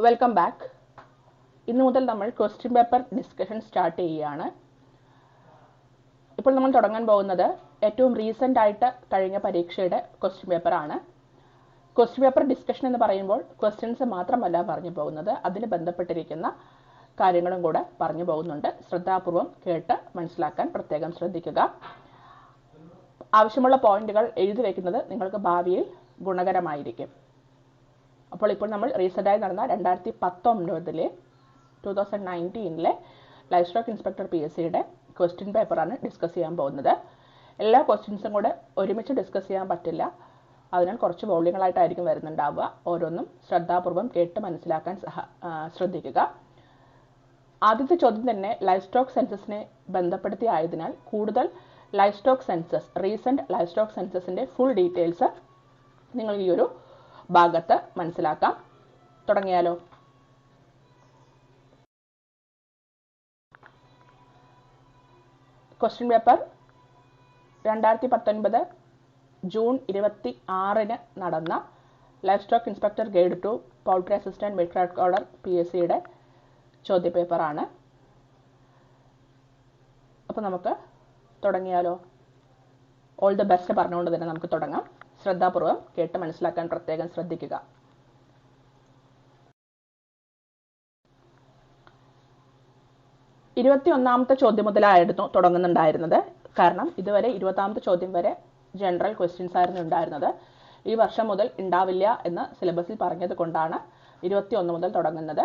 Welcome back. ഇന്നു മുതൽ നമ്മൾ ക്വസ്റ്റ്യൻ പേപ്പർ ഡിസ്കഷൻ സ്റ്റാർട്ട് ചെയ്യുകയാണ്. ഇപ്പോൾ നമ്മൾ തുടങ്ങാൻ പോകുന്നത് ഏറ്റവും റീസെൻ്റ് ആയിട്ട് കഴിഞ്ഞ പരീക്ഷയുടെ ക്വസ്റ്റ്യൻ പേപ്പറാണ്. ക്വസ്റ്റ്യൻ പേപ്പർ ഡിസ്കഷൻ എന്ന് പറയുമ്പോൾ ക്വസ്റ്റ്യൻസ് മാത്രമല്ല പറഞ്ഞു പോകുന്നത്, അതിന് ബന്ധപ്പെട്ടിരിക്കുന്ന കാര്യങ്ങളും കൂടെ പറഞ്ഞു പോകുന്നുണ്ട്. ശ്രദ്ധാപൂർവം കേട്ട് മനസ്സിലാക്കാൻ പ്രത്യേകം ശ്രദ്ധിക്കുക. ആവശ്യമുള്ള പോയിന്റുകൾ എഴുതി വയ്ക്കുന്നത് നിങ്ങൾക്ക് ഭാവിയിൽ ഗുണകരമായിരിക്കും. അപ്പോൾ നമ്മൾ റീസെൻ്റായി നടന്ന 2019 ലൈഫ് സ്റ്റോക്ക് ഇൻസ്പെക്ടർ PSCയുടെ ക്വസ്റ്റ്യൻ പേപ്പറാണ് ഡിസ്കസ് ചെയ്യാൻ പോകുന്നത്. എല്ലാ ക്വസ്റ്റ്യൻസും കൂടെ ഒരുമിച്ച് ഡിസ്കസ് ചെയ്യാൻ പറ്റില്ല, അതിനാൽ കുറച്ച് വോള്യങ്ങളായിട്ടായിരിക്കും വരുന്നുണ്ടാവുക. ഓരോന്നും ശ്രദ്ധാപൂർവം കേട്ട് മനസ്സിലാക്കാൻ ശ്രദ്ധിക്കുക. ആദ്യത്തെ ചോദ്യം തന്നെ ലൈഫ് സ്റ്റോക്ക് സെൻസസിനെ ബന്ധപ്പെടുത്തി ആയതിനാൽ കൂടുതൽ life stock census, recent life stock സെൻസസിൻ്റെ ഫുൾ ഡീറ്റെയിൽസ് നിങ്ങൾ ഈ ഒരു ഭാഗത്ത് മനസ്സിലാക്കാം. തുടങ്ങിയാലോ? ക്വസ്റ്റ്യൻ പേപ്പർ 2019 ജൂൺ 26 നടന്ന life stock inspector grade two poultry assistant milk recorder PSCയുടെ ചോദ്യപേപ്പറാണ്. അപ്പോൾ നമുക്ക് തുടങ്ങിയാലോ? ഓൾ ദ ബെസ്റ്റ് പറഞ്ഞുകൊണ്ട് തന്നെ നമുക്ക് തുടങ്ങാം. ശ്രദ്ധാപൂർവം കേട്ട് മനസ്സിലാക്കാൻ പ്രത്യേകം ശ്രദ്ധിക്കുക. ഇരുപത്തിയൊന്നാമത്തെ ചോദ്യം മുതലായിരുന്നു തുടങ്ങുന്നുണ്ടായിരുന്നത്. കാരണം ഇതുവരെ 20ാമത്തെ ചോദ്യം വരെ ജനറൽ ക്വസ്റ്റ്യൻസ് ആയിരുന്നു ഉണ്ടായിരുന്നത്. ഈ വർഷം മുതൽ ഉണ്ടാവില്ല എന്ന് സിലബസിൽ പറഞ്ഞത് കൊണ്ടാണ് 21 മുതൽ തുടങ്ങുന്നത്.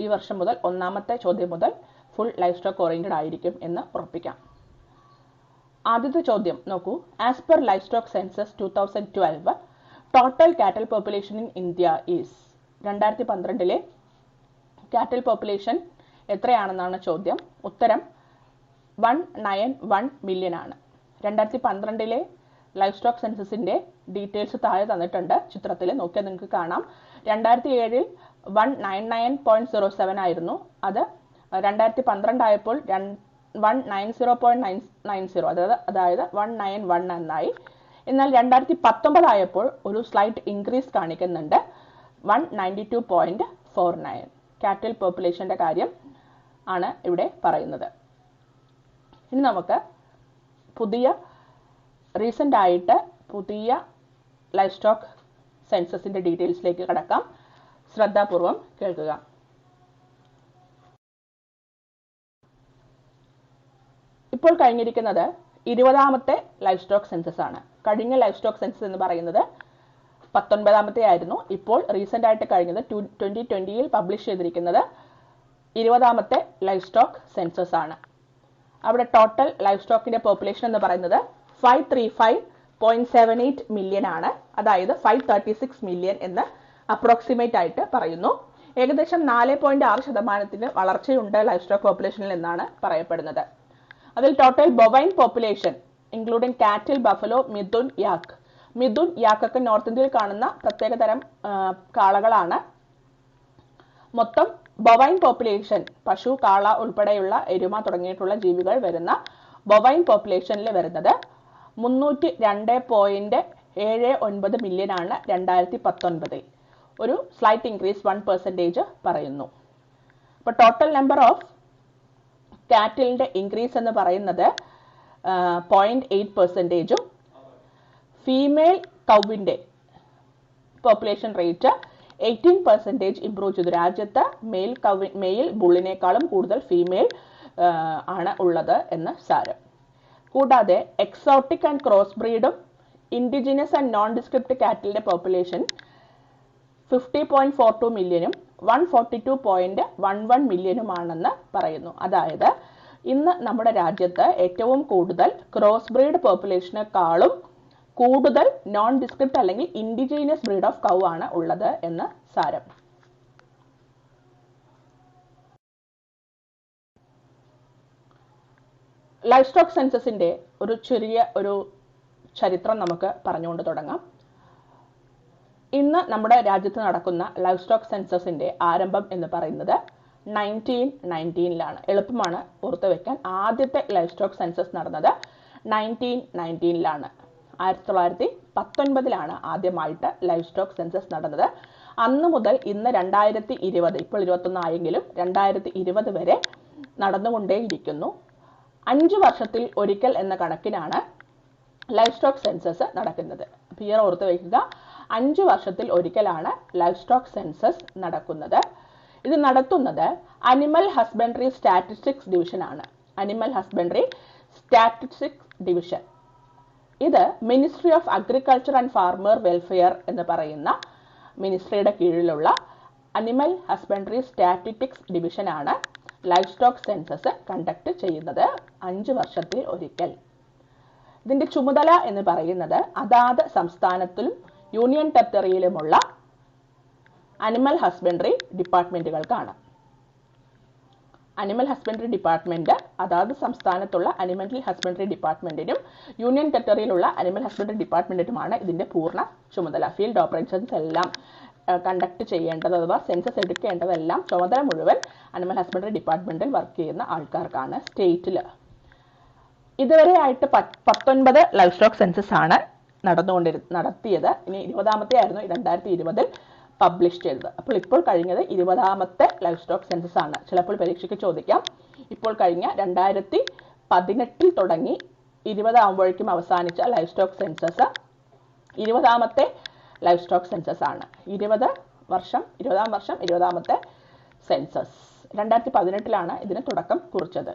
ഈ വർഷം മുതൽ 1ാമത്തെ ചോദ്യം മുതൽ ഫുൾ ലൈഫ് സ്റ്റോക്ക് ഓറിയന്റഡ് ആയിരിക്കും എന്ന് ഉറപ്പിക്കാം. ആദ്യത്തെ ചോദ്യം നോക്കൂ. As per life stock census 2012 total cattle population in India is. 2012 cattle population എത്രയാണെന്നാണ് ചോദ്യം. ഉത്തരം 191 മില്യൺ ആണ്. 2012 ലൈഫ് സ്റ്റോക്ക് സെൻസസിന്റെ ഡീറ്റെയിൽസ് താഴെ തന്നിട്ടുണ്ട്. ചിത്രത്തിൽ നോക്കിയാൽ നിങ്ങൾക്ക് കാണാം. 2007 199.07 ആയിരുന്നു. അത് 2012 ആയപ്പോൾ 190.90 അതായത് 191 എന്നായി. എന്നാൽ 2019 ആയപ്പോൾ ഒരു സ്ലൈറ്റ് ഇൻക്രീസ് കാണിക്കുന്നുണ്ട്, 192.49. കാറ്റൽ പോപ്പുലേഷന്റെ കാര്യം ആണ് ഇവിടെ പറയുന്നത്. ഇനി നമുക്ക് റീസെൻ്റ് ആയിട്ട് പുതിയ ലൈഫ് സ്റ്റോക്ക് സെൻസസിന്റെ ഡീറ്റെയിൽസിലേക്ക് കടക്കാം. ശ്രദ്ധാപൂർവം കേൾക്കുക. ഇപ്പോൾ കഴിഞ്ഞിരിക്കുന്നത് 20ാമത്തെ ലൈഫ് സ്റ്റോക്ക് സെൻസസ് ആണ്. കഴിഞ്ഞ ലൈഫ് സ്റ്റോക്ക് സെൻസസ് എന്ന് പറയുന്നത് 19ാമത്തെ ആയിരുന്നു. ഇപ്പോൾ റീസെൻ്റ് ആയിട്ട് കഴിഞ്ഞത് 2020 പബ്ലിഷ് ചെയ്തിരിക്കുന്നത് 20ാമത്തെ ലൈഫ് സ്റ്റോക്ക് സെൻസസ് ആണ്. അവിടെ ടോട്ടൽ ലൈഫ് സ്റ്റോക്കിന്റെ പോപ്പുലേഷൻ എന്ന് പറയുന്നത് 535.78 മില്യൺ ആണ്. അതായത് 536 മില്യൺ എന്ന് അപ്രോക്സിമേറ്റ് ആയിട്ട് പറയുന്നു. ഏകദേശം 4.6% വളർച്ചയുണ്ട് ലൈഫ് സ്റ്റോക്ക് പോപ്പുലേഷനിൽ എന്നാണ് പറയപ്പെടുന്നത്. അതിൽ ടോട്ടൽ ബൊവൈൻ പോപ്പുലേഷൻ ഇൻക്ലൂഡിംഗ് കാറ്റിൽ, ബഫലോ, മിഥുൻ, യാക്ക്. മിഥുൻ, യാക്കൊക്കെ നോർത്ത് ഇന്ത്യയിൽ കാണുന്ന പ്രത്യേകതരം കാളകളാണ്. മൊത്തം ബൊവൈൻ പോപ്പുലേഷൻ, പശു, കാള ഉൾപ്പെടെയുള്ള എരുമ തുടങ്ങിയിട്ടുള്ള ജീവികൾ വരുന്ന ബൊവൈൻ പോപ്പുലേഷനിൽ വരുന്നത് 302.79 മില്യൺ ആണ് 2019. ഒരു സ്ലൈറ്റ് ഇൻക്രീസ് 1% പറയുന്നു. അപ്പോൾ ടോട്ടൽ നമ്പർ ഓഫ് കാറ്റിലിന്റെ ഇൻക്രീസ് എന്ന് പറയുന്നത് 0.8%. ഫീമെയിൽ കൗവിന്റെ പോപ്പുലേഷൻ റേറ്റ് 18% ഇംപ്രൂവ് ചെയ്തു. രാജ്യത്ത് മെയിൽ ബുള്ളിനേക്കാളും കൂടുതൽ ഫീമെയിൽ ആണ് ഉള്ളത് എന്ന് സാരം. കൂടാതെ എക്സോട്ടിക് ആൻഡ് ക്രോസ് ബ്രീഡും ഇൻഡിജിനസ് ആൻഡ് നോൺ ഡിസ്ക്രിപ്റ്റ് കാറ്റിലിന്റെ പോപ്പുലേഷൻ 50.42 മില്യനും 142.11 മില്യനുമാണെന്ന് പറയുന്നു. അതായത് ഇന്ന് നമ്മുടെ രാജ്യത്ത് ഏറ്റവും കൂടുതൽ ക്രോസ് ബ്രീഡ് പോപ്പുലേഷനേക്കാളും കൂടുതൽ നോൺ ഡിസ്ക്രിപ്റ്റ് അല്ലെങ്കിൽ ഇൻഡിജീനിയസ് ബ്രീഡ് ഓഫ് കൗ ആണ് ഉള്ളത് എന്ന് സാരം. ലൈഫ് സ്റ്റോക്ക് സെൻസസിന്റെ ഒരു ചെറിയ ചരിത്രം നമുക്ക് പറഞ്ഞുകൊണ്ട് തുടങ്ങാം. ഇന്ന് നമ്മുടെ രാജ്യത്ത് നടക്കുന്ന ലൈഫ് സ്റ്റോക്ക് സെൻസസിന്റെ ആരംഭം എന്ന് പറയുന്നത് 1919 എളുപ്പമാണ് ഓർത്തു വെക്കാൻ. ആദ്യത്തെ ലൈഫ് സ്റ്റോക്ക് സെൻസസ് നടന്നത് 1919 1919 ആദ്യമായിട്ട് ലൈവ് സ്റ്റോക്ക് സെൻസസ് നടന്നത്. അന്ന് മുതൽ ഇന്ന് 2020, ഇപ്പോൾ 21 ആയെങ്കിലും 2020 വരെ നടന്നുകൊണ്ടേയിരിക്കുന്നു. 5 വർഷത്തിൽ ഒരിക്കൽ എന്ന കണക്കിനാണ് ലൈവ് സ്റ്റോക്ക് സെൻസസ് നടക്കുന്നത്. ഇയർ ഓർത്ത് വയ്ക്കുക, 5 വർഷത്തിൽ ഒരിക്കലാണ് ലൈവ് സ്റ്റോക്ക് സെൻസസ് നടക്കുന്നത്. ഇത് നടത്തുന്നത് അനിമൽ ഹസ്ബൻഡറി സ്റ്റാറ്റിസ്റ്റിക്സ് ഡിവിഷൻ ആണ്. അനിമൽ ഹസ്ബൻഡറി സ്റ്റാറ്റിസ്റ്റിക്സ് ഡിവിഷൻ ഇത് ministry of agriculture and farmer welfare എന്ന് പറയുന്ന മിനിസ്ട്രിയുടെ കീഴിലുള്ള അനിമൽ ഹസ്ബൻഡറി സ്റ്റാറ്റിസ്റ്റിക്സ് ഡിവിഷനാണ് ലൈവ് സ്റ്റോക്ക് സെൻസസ് കണ്ടക്ട് ചെയ്യുന്നത് 5 വർഷത്തിൽ ഒരിക്കൽ. ഇതിന്റെ ചുമതല എന്ന് പറയുന്നത് അതാത് സംസ്ഥാനത്തിലും യൂണിയൻ ടെറിട്ടറിയിലുമുള്ള അനിമൽ ഹസ്ബൻഡറി ഡിപ്പാർട്ട്മെന്റുകൾക്കാണ്. അനിമൽ ഹസ്ബൻഡറി ഡിപ്പാർട്ട്മെന്റ് അതാത് സംസ്ഥാനത്തുള്ള അനിമൽ ഹസ്ബൻഡറി ഡിപ്പാർട്ട്മെന്റിനും യൂണിയൻ ടെറിട്ടറിയിലുള്ള അനിമൽ ഹസ്ബൻഡറി ഡിപ്പാർട്ട്മെന്റിനുമാണ് ഇതിന്റെ പൂർണ്ണ ചുമതല. ഫീൽഡ് ഓപ്പറേഷൻസ് എല്ലാം കണ്ടക്ട് ചെയ്യേണ്ടത് അഥവാ സെൻസസ് എടുക്കേണ്ടതെല്ലാം ചുമതല മുഴുവൻ അനിമൽ ഹസ്ബൻഡറി ഡിപ്പാർട്ട്മെന്റിൽ വർക്ക് ചെയ്യുന്ന ആൾക്കാർക്കാണ് സ്റ്റേറ്റിൽ. ഇതുവരെയായിട്ട് 19 ലൈവ് സ്റ്റോക്ക് സെൻസസ് ആണ് നടത്തിയത്. ഇനി 20ാമത്തെ ആയിരുന്നു 2020 പബ്ലിഷ് ചെയ്തത്. അപ്പോൾ ഇപ്പോൾ കഴിഞ്ഞത് 20ാമത്തെ ലൈവ് സ്റ്റോക്ക് സെൻസസ് ആണ്. ചിലപ്പോൾ പരീക്ഷയ്ക്ക് ചോദിക്കാം. ഇപ്പോൾ കഴിഞ്ഞ 2018 തുടങ്ങി 20 ആകുമ്പോഴേക്കും അവസാനിച്ച ലൈവ് സ്റ്റോക്ക് സെൻസസ് 20ാമത്തെ ലൈവ് സ്റ്റോക്ക് സെൻസസ് ആണ്. 20ാം വർഷം 20ാമത്തെ സെൻസസ്. 2018 ഇതിന് തുടക്കം കുറിച്ചത്.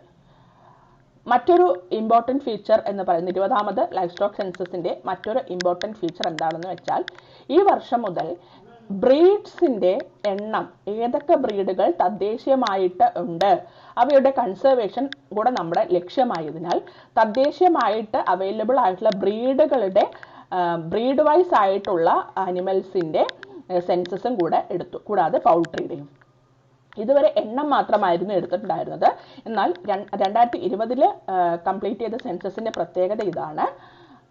മറ്റൊരു ഇമ്പോർട്ടൻറ്റ് ഫീച്ചർ എന്ന് പറയുന്നത് 20ാമത് ലൈവ് സ്റ്റോക്ക് സെൻസസിന്റെ മറ്റൊരു ഇമ്പോർട്ടൻറ്റ് ഫീച്ചർ എന്താണെന്ന് വെച്ചാൽ ഈ വർഷം മുതൽ ബ്രീഡ്സിന്റെ എണ്ണം, ഏതൊക്കെ ബ്രീഡുകൾ തദ്ദേശീയമായിട്ട് ഉണ്ട്, അവയുടെ കൺസർവേഷൻ കൂടെ നമ്മുടെ ലക്ഷ്യമായതിനാൽ തദ്ദേശീയമായിട്ട് അവൈലബിൾ ആയിട്ടുള്ള ബ്രീഡുകളുടെ ബ്രീഡ് വൈസ് ആയിട്ടുള്ള അനിമൽസിന്റെ സെൻസസും കൂടെ എടുത്തു. കൂടാതെ പൗൾട്രിയുടെയും. ഇതുവരെ എണ്ണം മാത്രമായിരുന്നു എടുത്തിട്ടുണ്ടായിരുന്നത്. എന്നാൽ 2020 കംപ്ലീറ്റ് ചെയ്ത സെൻസസിന്റെ പ്രത്യേകത ഇതാണ്.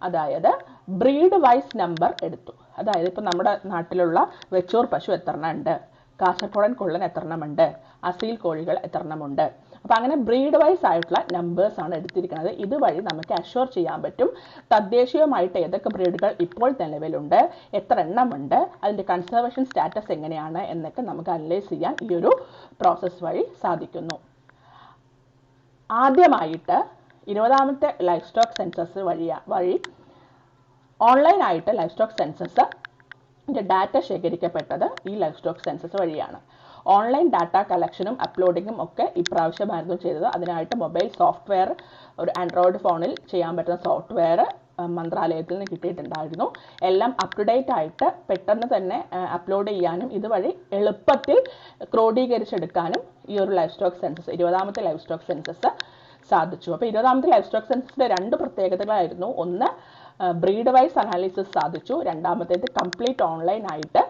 അതായത് ബ്രീഡ് വൈസ് നമ്പർ എടുത്തു. അതായത് ഇപ്പം നമ്മുടെ നാട്ടിലുള്ള വെച്ചൂർ പശു എത്രണ്ണം ഉണ്ട്, കാസർഗോഡൻ കുള്ളൻ എത്രണ്ണമുണ്ട്, അസീൽ കോഴികൾ എത്രണ്ണമുണ്ട്. അപ്പം അങ്ങനെ ബ്രീഡ് വൈസ് ആയിട്ടുള്ള നമ്പേഴ്സ് ആണ് എടുത്തിരിക്കുന്നത്. ഇതുവഴി നമുക്ക് അഷ്വർ ചെയ്യാൻ പറ്റും തദ്ദേശീയമായിട്ട് ഏതൊക്കെ ബ്രീഡുകൾ ഇപ്പോൾ നിലവിലുണ്ട്, എത്ര എണ്ണമുണ്ട്, അതിൻ്റെ കൺസർവേഷൻ സ്റ്റാറ്റസ് എങ്ങനെയാണ് എന്നൊക്കെ നമുക്ക് അനലൈസ് ചെയ്യാൻ ഈ ഒരു പ്രോസസ്സ് വഴി സാധിക്കുന്നു. ആദ്യമായിട്ട് 20ാമത്തെ ലൈവ് സ്റ്റോക്ക് സെൻസസ് വഴി ഓൺലൈനായിട്ട് ലൈവ് സ്റ്റോക്ക് സെൻസസ് ഡാറ്റ ശേഖരിക്കപ്പെട്ടത് ഈ ലൈവ് സ്റ്റോക്ക് സെൻസസ് വഴിയാണ്. ഓൺലൈൻ ഡാറ്റ കളക്ഷനും അപ്ലോഡിങ്ങും ഒക്കെ ഇപ്രാവശ്യമായിരുന്നു ചെയ്തത്. അതിനായിട്ട് മൊബൈൽ സോഫ്റ്റ്വെയർ, ഒരു ആൻഡ്രോയിഡ് ഫോണിൽ ചെയ്യാൻ പറ്റുന്ന സോഫ്റ്റ്വെയർ മന്ത്രാലയത്തിൽ നിന്ന് കിട്ടിയിട്ടുണ്ടായിരുന്നു. എല്ലാം അപ് ടു ഡേറ്റ് ആയിട്ട് പെട്ടെന്ന് തന്നെ അപ്ലോഡ് ചെയ്യാനും ഇതുവഴി എളുപ്പത്തിൽ ക്രോഡീകരിച്ചെടുക്കാനും ഈ ഒരു ലൈവ് സ്റ്റോക്ക് സെൻസസ് 20ാമത്തെ ലൈവ് സ്റ്റോക്ക് സെൻസസ് സാധിച്ചു. അപ്പോൾ 20ാമത്തെ ലൈവ് സ്റ്റോക്ക് സെൻസസിന്റെ 2 പ്രത്യേകതകളായിരുന്നു. ഒന്ന്, ബ്രീഡ് വൈസ് അനാലിസിസ് സാധിച്ചു. രണ്ടാമത്തേത് കംപ്ലീറ്റ് ഓൺലൈൻ ആയിട്ട്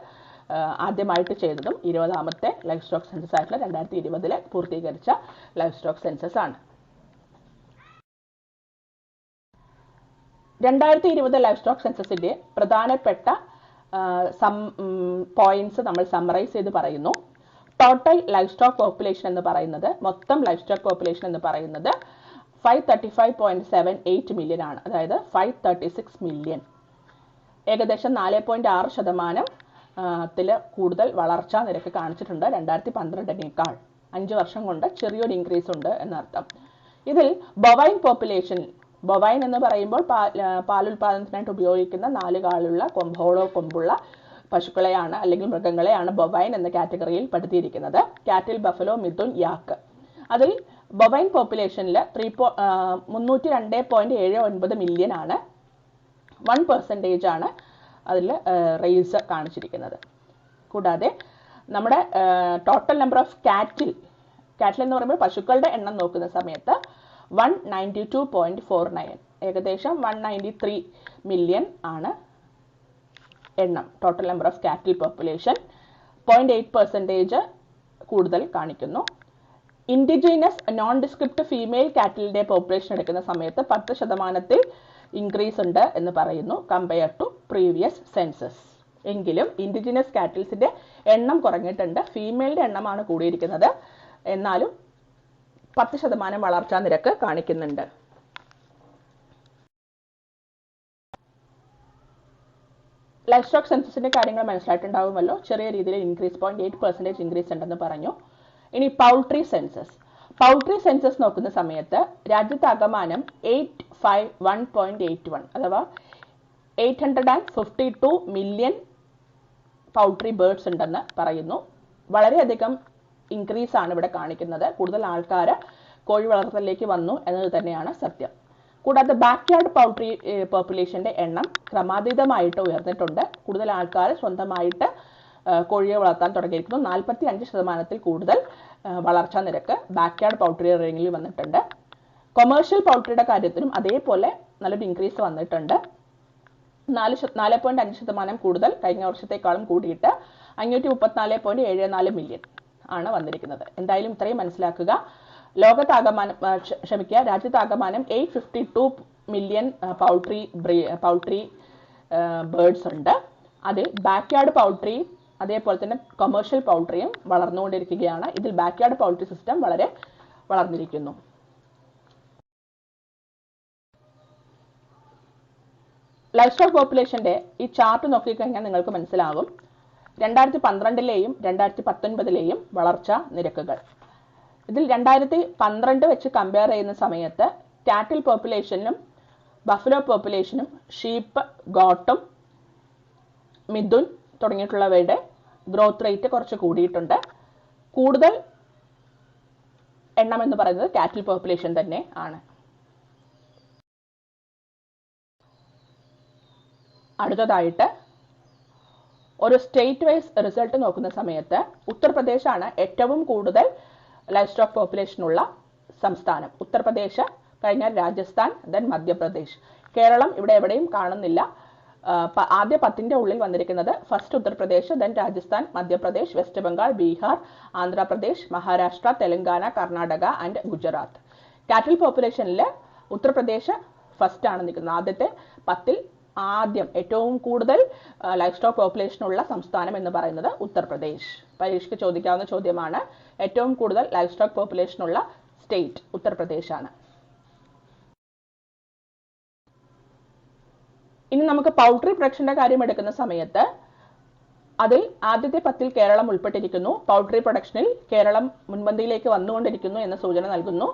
ആദ്യമായിട്ട് ചെയ്തതും 20ാമത്തെ ലൈവ് സ്റ്റോക്ക് സെൻസസ് ആയിട്ടുള്ള 2020 പൂർത്തീകരിച്ച ലൈവ് സ്റ്റോക്ക് സെൻസസ് ആണ്. 2020 ലൈവ് സ്റ്റോക്ക് സെൻസസിന്റെ പ്രധാനപ്പെട്ട പോയിന്റ്സ് നമ്മൾ സമ്മറൈസ് ചെയ്ത് പറയുന്നു. ടോട്ടൽ ലൈവ് സ്റ്റോക്ക് പോപ്പുലേഷൻ എന്ന് പറയുന്നത്, മൊത്തം ലൈവ് സ്റ്റോക്ക് പോപ്പുലേഷൻ എന്ന് പറയുന്നത് 535.78 മില്യൺ ആണ്. അതായത് 536 മില്യൺ. ഏകദേശം 4.6% കൂടുതൽ വളർച്ചാ നിരക്ക് കാണിച്ചിട്ടുണ്ട് 2012 5 വർഷം കൊണ്ട് ചെറിയൊരു ഇൻക്രീസ് ഉണ്ട് എന്നർത്ഥം. ഇതിൽ ബൊവൈൻ പോപ്പുലേഷൻ, ബൊവൈൻ എന്ന് പറയുമ്പോൾ പാലുൽപാദനത്തിനായിട്ട് ഉപയോഗിക്കുന്ന 4 കാലുള്ള കൊമ്പുള്ള പശുക്കളെയാണ് അല്ലെങ്കിൽ മൃഗങ്ങളെയാണ് ബൊവൈൻ എന്ന കാറ്റഗറിയിൽ പെടുത്തിയിരിക്കുന്നത്. കാറ്റിൽ, ബഫലോ, മിഥുൻ, യാക്ക്. അതിൽ ബൊവൈൻ പോപ്പുലേഷനിൽ 302.79 മില്യൺ ആണ്. 1% ആണ് അതിൽ റേസ് കാണിച്ചിരിക്കുന്നത്. കൂടാതെ നമ്മുടെ ടോട്ടൽ നമ്പർ ഓഫ് കാറ്റിൽ എന്ന് പറയുമ്പോൾ പശുക്കളുടെ എണ്ണം നോക്കുന്ന സമയത്ത് 192.49, ഏകദേശം 193 മില്യൺ ആണ് എണ്ണം. ടോട്ടൽ നമ്പർ ഓഫ് കാറ്റിൽ പോപ്പുലേഷൻ 0.8% കൂടുതൽ കാണിക്കുന്നു. ഇൻഡിജിനസ് നോൺ ഡിസ്ക്രിപ്റ്റ് ഫീമെയിൽ കാറ്റിലിന്റെ പോപ്പുലേഷൻ എടുക്കുന്ന സമയത്ത് 10% ഇൻക്രീസ് ഉണ്ട് എന്ന് പറയുന്നു കമ്പയർ ടു പ്രീവിയസ് സെൻസസ്. എങ്കിലും ഇൻഡിജിനസ് കാറ്റിൽസിന്റെ എണ്ണം കുറഞ്ഞിട്ടുണ്ട്, ഫീമെയിലിന്റെ എണ്ണമാണ് കൂടിയിരിക്കുന്നത്. എന്നാലും 10% വളർച്ചാ നിരക്ക് കാണിക്കുന്നുണ്ട്. ലൈഫ് സ്റ്റോക്ക് സെൻസസിന്റെ കാര്യങ്ങൾ മനസ്സിലായിട്ടുണ്ടാവുമല്ലോ. ചെറിയ രീതിയിൽ ഇൻക്രീസ് 0.8% ഇൻക്രീസ് ഉണ്ടെന്ന് പറഞ്ഞു. ഇനി പൗൾട്രി സെൻസസ്. പൗൾട്രി സെൻസസ് നോക്കുന്ന സമയത്ത് രാജ്യത്താകമാനം 851.81 അഥവാ 852 മില്യൺ പൗൾട്രി ബേർഡ്സ് ഉണ്ടെന്ന് പറയുന്നു. വളരെയധികം ഇൻക്രീസ് ആണ് ഇവിടെ കാണിക്കുന്നത്. കൂടുതൽ ആൾക്കാർ കോഴി വളർത്തലിലേക്ക് വന്നു എന്നത് തന്നെയാണ് സത്യം. കൂടാതെ ബാക്ക്യാർഡ് പൗൾട്രി പോപ്പുലേഷന്റെ എണ്ണം ക്രമാതീതമായിട്ട് ഉയർന്നിട്ടുണ്ട്. കൂടുതൽ ആൾക്കാർ സ്വന്തമായിട്ട് കോഴിയെ വളർത്താൻ തുടങ്ങിയിരിക്കുന്നു. 45% കൂടുതൽ വളർച്ചാ നിരക്ക് ബാക്ക്യാർഡ് പൗൾട്രി റേഞ്ചിൽ വന്നിട്ടുണ്ട്. കൊമേഴ്ഷ്യൽ പൗൾട്രിയുടെ കാര്യത്തിലും അതേപോലെ നല്ലൊരു ഇൻക്രീസ് വന്നിട്ടുണ്ട്. 4.5% കൂടുതൽ കഴിഞ്ഞ വർഷത്തേക്കാളും കൂടിയിട്ട് 534.74 മില്യൺ ആണ് വന്നിരിക്കുന്നത്. എന്തായാലും ഇത്രയും മനസ്സിലാക്കുക. രാജ്യത്താകമാനം 852 മില്യൺ പൗൾട്രി ബേർഡ്സ് ഉണ്ട്. അതിൽ ബാക്ക്യാർഡ് പൗൾട്രി അതേപോലെ തന്നെ കൊമേഴ്ഷ്യൽ പൗൾട്രിയും വളർന്നുകൊണ്ടിരിക്കുകയാണ്. ഇതിൽ ബാക്ക്യാർഡ് പൗൾട്രി സിസ്റ്റം വളരെ വളർന്നിരിക്കുന്നു. ലൈഫ് സ്റ്റോക്ക് പോപ്പുലേഷന്റെ ഈ ചാർട്ട് നോക്കിക്കഴിഞ്ഞാൽ നിങ്ങൾക്ക് മനസ്സിലാകും 2012ലെയും 2019ലെയും വളർച്ചാ നിരക്കുകൾ. ഇതിൽ 2012 വെച്ച് കമ്പയർ ചെയ്യുന്ന സമയത്ത് കാറ്റിൽ പോപ്പുലേഷനും ബഫലോ പോപ്പുലേഷനും ഷീപ്പ്, ഗോട്ടും, മിഥുൻ തുടങ്ങിയിട്ടുള്ളവയുടെ ഗ്രോത്ത് റേറ്റ് കുറച്ച് കൂടിയിട്ടുണ്ട്. കൂടുതൽ എണ്ണം എന്ന് പറയുന്നത് കാറ്റിൽ പോപ്പുലേഷൻ തന്നെ ആണ്. അടുത്തതായിട്ട് ഒരു സ്റ്റേറ്റ് വൈസ് റിസൾട്ട് നോക്കുന്ന സമയത്ത് ഉത്തർപ്രദേശാണ് ഏറ്റവും കൂടുതൽ ലൈഫ് സ്റ്റോക്ക് പോപ്പുലേഷനുള്ള സംസ്ഥാനം. ഉത്തർപ്രദേശ് കഴിഞ്ഞാൽ രാജസ്ഥാൻ, ദെൻ മധ്യപ്രദേശ്. കേരളം ഇവിടെ എവിടെയും കാണുന്നില്ല. ആദ്യ 10ന്റെ ഉള്ളിൽ വന്നിരിക്കുന്നത് first Uttar Pradesh, then Rajasthan, Madhya Pradesh, west Bengal, Bihar, Andhra Pradesh, Maharashtra, Telangana, Karnataka and Gujarat. കാറ്റിൽ പോപ്പുലേഷനിൽ ഉത്തർപ്രദേശ് ഫസ്റ്റ് ആണ് നിൽക്കുന്നത്. ആദ്യത്തെ 10ൽ ഏറ്റവും കൂടുതൽ ലൈഫ് സ്റ്റോക്ക് പോപ്പുലേഷനുള്ള സംസ്ഥാനം എന്ന് പറയുന്നത് ഉത്തർപ്രദേശ്. പരീക്ഷയ്ക്ക് ചോദിക്കാവുന്ന ചോദ്യമാണ്. ഏറ്റവും കൂടുതൽ ലൈഫ് സ്റ്റോക്ക് പോപ്പുലേഷനുള്ള സ്റ്റേറ്റ് ഉത്തർപ്രദേശ് ആണ്. ഇനി നമുക്ക് പൗൾട്രി പ്രൊഡക്ഷന്റെ കാര്യം എടുക്കുന്ന സമയത്ത് അതിൽ ആദ്യത്തെ 10ൽ കേരളം ഉൾപ്പെട്ടിരിക്കുന്നു. പൗൾട്രി പ്രൊഡക്ഷനിൽ കേരളം മുൻപന്തിയിലേക്ക് വന്നുകൊണ്ടിരിക്കുന്നു എന്ന സൂചന നൽകുന്നു.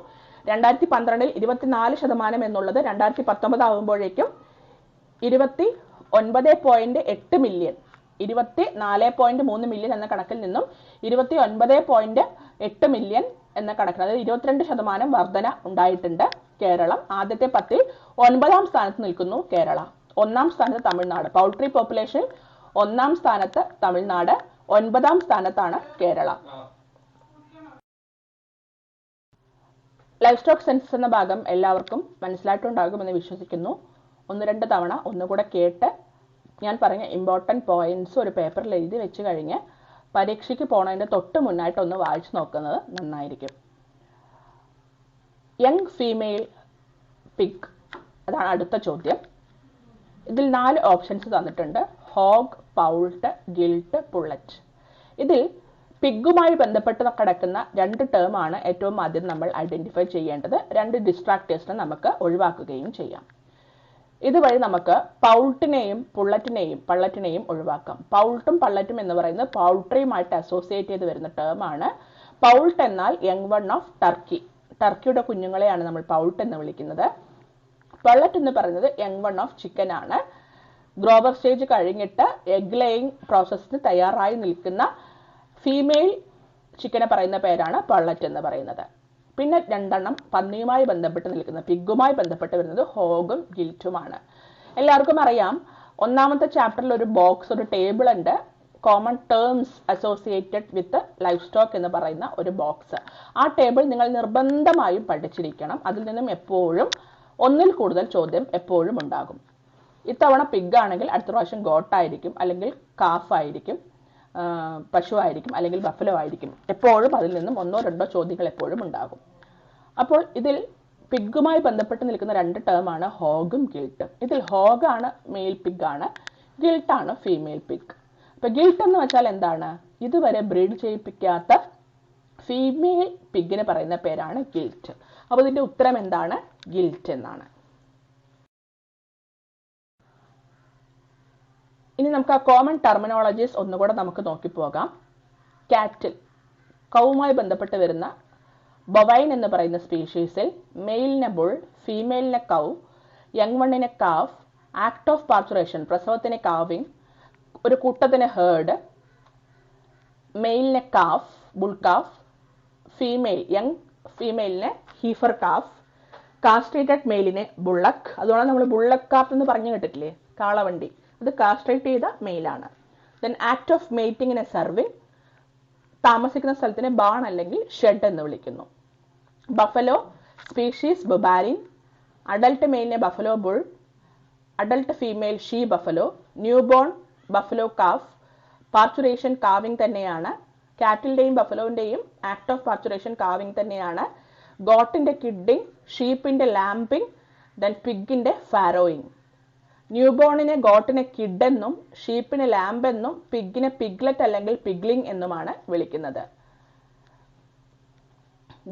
2012ൽ 24% എന്നുള്ളത് 2019 ആകുമ്പോഴേക്കും 29.8 മില്യൺ 24.3 മില്യൺ എന്ന കണക്കിൽ നിന്നും 29.8 മില്യൺ എന്ന കണക്കിൽ, അതായത് 22% വർധന ഉണ്ടായിട്ടുണ്ട്. കേരളം ആദ്യത്തെ 10ൽ 9ാം സ്ഥാനത്ത് നിൽക്കുന്നു. കേരള 1ാം സ്ഥാനത്ത് തമിഴ്നാട്. പൗൾട്രി പോപ്പുലേഷൻ 1ാം സ്ഥാനത്ത് തമിഴ്നാട്, 9ാം സ്ഥാനത്താണ് കേരള. ലൈഫ് സ്റ്റോക്ക് സെൻസസ് എന്ന ഭാഗം എല്ലാവർക്കും മനസ്സിലായിട്ടുണ്ടാകുമെന്ന് വിശ്വസിക്കുന്നു. 1-2 തവണ ഒന്നുകൂടെ കേട്ട് ഞാൻ പറഞ്ഞ ഇമ്പോർട്ടൻറ്റ് പോയിന്റ്സ് ഒരു പേപ്പറിൽ എഴുതി വെച്ച് കഴിഞ്ഞ് പരീക്ഷയ്ക്ക് പോണതിൻ്റെ തൊട്ട് മുന്നായിട്ട് ഒന്ന് വായിച്ചു നോക്കുന്നത് നന്നായിരിക്കും. യങ് ഫീമെയിൽ പിഗ്, അതാണ് അടുത്ത ചോദ്യം. ഇതിൽ 4 ഓപ്ഷൻസ് തന്നിട്ടുണ്ട്: ഹോഗ്, പൗൾട്ട്, ഗിൽട്ട്, പുള്ളറ്റ്. ഇതിൽ പിഗുമായി ബന്ധപ്പെട്ട് കിടക്കുന്ന 2 ടേമാണ് ഏറ്റവും ആദ്യം നമ്മൾ ഐഡന്റിഫൈ ചെയ്യേണ്ടത്. 2 ഡിസ്ട്രാക്ടേഴ്സിനെ നമുക്ക് ഒഴിവാക്കുകയും ചെയ്യാം. ഇതുവഴി നമുക്ക് പൗൾട്ടിനെയും പള്ളറ്റിനെയും ഒഴിവാക്കാം. പൗൾട്ടും പള്ളറ്റും എന്ന് പറയുന്നത് പൗൾട്രിയുമായിട്ട് അസോസിയേറ്റ് ചെയ്ത് വരുന്ന ടേമാണ്. പൗൾട്ട് എന്നാൽ യങ് വൺ ഓഫ് ടർക്കി, ടർക്കിയുടെ കുഞ്ഞുങ്ങളെയാണ് നമ്മൾ പൗൾട്ട് എന്ന് വിളിക്കുന്നത്. പള്ളറ്റ് എന്ന് പറയുന്നത് യങ് വൺ ഓഫ് ചിക്കൻ ആണ്. ഗ്രോവർ സ്റ്റേജ് കഴിഞ്ഞിട്ട് എഗ് ലേയിങ് പ്രോസസ്സിന് തയ്യാറായി നിൽക്കുന്ന ഫീമെയിൽ ചിക്കനെ പറയുന്ന പേരാണ് പള്ളറ്റ് എന്ന് പറയുന്നത്. പിന്നെ 2 പന്നിയുമായി ബന്ധപ്പെട്ട് നിൽക്കുന്ന പിഗുമായി ബന്ധപ്പെട്ട് വരുന്നത് ഹോഗും ഗിൽറ്റുമാണ്. എല്ലാവർക്കും അറിയാം, 1ാമത്തെ ചാപ്റ്ററിൽ ഒരു ടേബിൾ ഉണ്ട്, common terms associated with life stock എന്ന് പറയുന്ന ഒരു ബോക്സ്. ആ ടേബിൾ നിങ്ങൾ നിർബന്ധമായും പഠിച്ചിരിക്കണം. അതിൽ നിന്നും എപ്പോഴും 1ൽ കൂടുതൽ ചോദ്യം എപ്പോഴും ഉണ്ടാകും. ഇത്തവണ പിഗ് ആണെങ്കിൽ അടുത്ത പ്രാവശ്യം ഗോട്ടായിരിക്കും, അല്ലെങ്കിൽ കാഫ് ആയിരിക്കും, പശു ആയിരിക്കും, അല്ലെങ്കിൽ ബഫലോ ആയിരിക്കും. എപ്പോഴും അതിൽ നിന്നും 1-2 ചോദ്യങ്ങൾ എപ്പോഴും ഉണ്ടാകും. അപ്പോൾ ഇതിൽ പിഗുമായി ബന്ധപ്പെട്ട് നിൽക്കുന്ന 2 ടേമാണ് ഹോഗും ഗിൽട്ടും. ഇതിൽ ഹോഗാണ് മെയിൽ പിഗ് ആണ്, ഗിൽട്ടാണ് ഫീമെയിൽ പിഗ്. അപ്പൊ ഗിൽട്ട് എന്ന് വെച്ചാൽ എന്താണ്? ഇതുവരെ ബ്രീഡ് ചെയ്യിപ്പിക്കാത്ത ഫീമെയിൽ പിഗിന് പറയുന്ന പേരാണ് ഗിൽറ്റ്. അപ്പോൾ ഇതിന്റെ ഉത്തരം എന്താണ്? ഗിൽറ്റ് എന്നാണ്. ഇനി നമുക്ക് ആ കോമൺ ടെർമിനോളജീസ് ഒന്നുകൂടെ നമുക്ക് നോക്കിപ്പോകാം. കാറ്റിൽ കൗവുമായി ബന്ധപ്പെട്ട് വരുന്ന ബൊവൈൻ എന്ന് പറയുന്ന സ്പീഷീസിൽ മെയിലിനെ ബുൾ, ഫീമെയിലിനെ കൗ, യങ് വണ്ണിനെ കാഫ്, ആക്ട് ഓഫ് പാർച്ചുറേഷൻ പ്രസവത്തിന് കാവിങ്, ഒരു കൂട്ടത്തിന് ഹേർഡ്, മെയിലിനെ calf bull calf, female young ഫീമെയിലിനെ ഹീഫർ കാഫ്, കാസ്ട്രേറ്റഡ് മെയിലിനെ ബുള്ളക്ക്. അതുകൊണ്ട് നമ്മൾ ബുള്ളക്ക് കാഫ് എന്ന് പറഞ്ഞു കേട്ടിട്ടില്ലേ, കാളവണ്ടി, അത് കാസ്ട്രേറ്റ് ചെയ്ത മെയിലാണ്. ദെൻ ആക്ട് ഓഫ് മേറ്റിങ്ങിനെ സർവിങ്, താമസിക്കുന്ന സ്ഥലത്തിനെ ബാൺ അല്ലെങ്കിൽ ഷെഡ് എന്ന് വിളിക്കുന്നു. ബഫലോ സ്പീഷീസ് ബൊബാലിൻ, അഡൽട്ട് മെയിലിനെ buffalo bull, adult female she buffalo, newborn buffalo calf, parturition calving തന്നെയാണ്. കാറ്റിലിന്റെയും ബഫലോന്റെയും ആക്ട് ഓഫ് പാർച്ചുറേഷൻ കാവിങ് തന്നെയാണ്. ഗോട്ടിന്റെ കിഡിങ്, ഷീപ്പിന്റെ ലാംപിങ്, ദെൻ പിഗിന്റെ ഫാരോയിങ്. ന്യൂബോണിനെ ഗോട്ടിനെ കിഡ് എന്നും ഷീപ്പിനെ ലാംബ് എന്നും പിഗിനെ പിഗ്ലെറ്റ് അല്ലെങ്കിൽ പിഗ്ലിംഗ് എന്നുമാണ് വിളിക്കുന്നത്.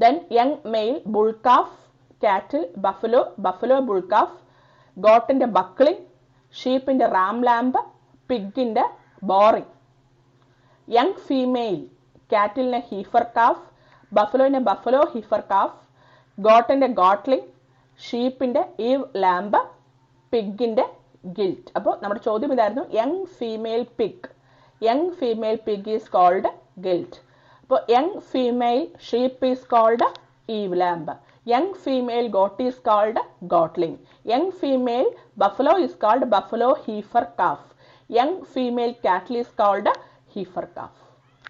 Then young male bull calf, cattle buffalo buffalo bull calf, ഗോട്ടിന്റെ ബക്ലിംഗ്, ഷീപ്പിന്റെ റാം ലാംബ്, പിഗിന്റെ ബോറിംഗ്. യങ് ഫീമെയിൽ കാറ്റിലിനെ ഹീഫർ കാഫ്, ബഫലോനെ ബഫലോ ഹീഫർ കാഫ്, ഗോട്ടിന്റെ ഗോട്ട്ലിംഗ്, ഷീപ്പിന്റെ ഈവ് ലാംബ്, പിഗിന്റെ ഗിൽറ്റ്. അപ്പോൾ നമ്മുടെ ചോദ്യം ഇതായിരുന്നു, young female pig. Young female pig is called gilt. അപ്പോൾ young female sheep is called ewe lamb. Young female goat is called goatling. Young female buffalo is called buffalo heifer calf. Young female cattle is called heifer calf.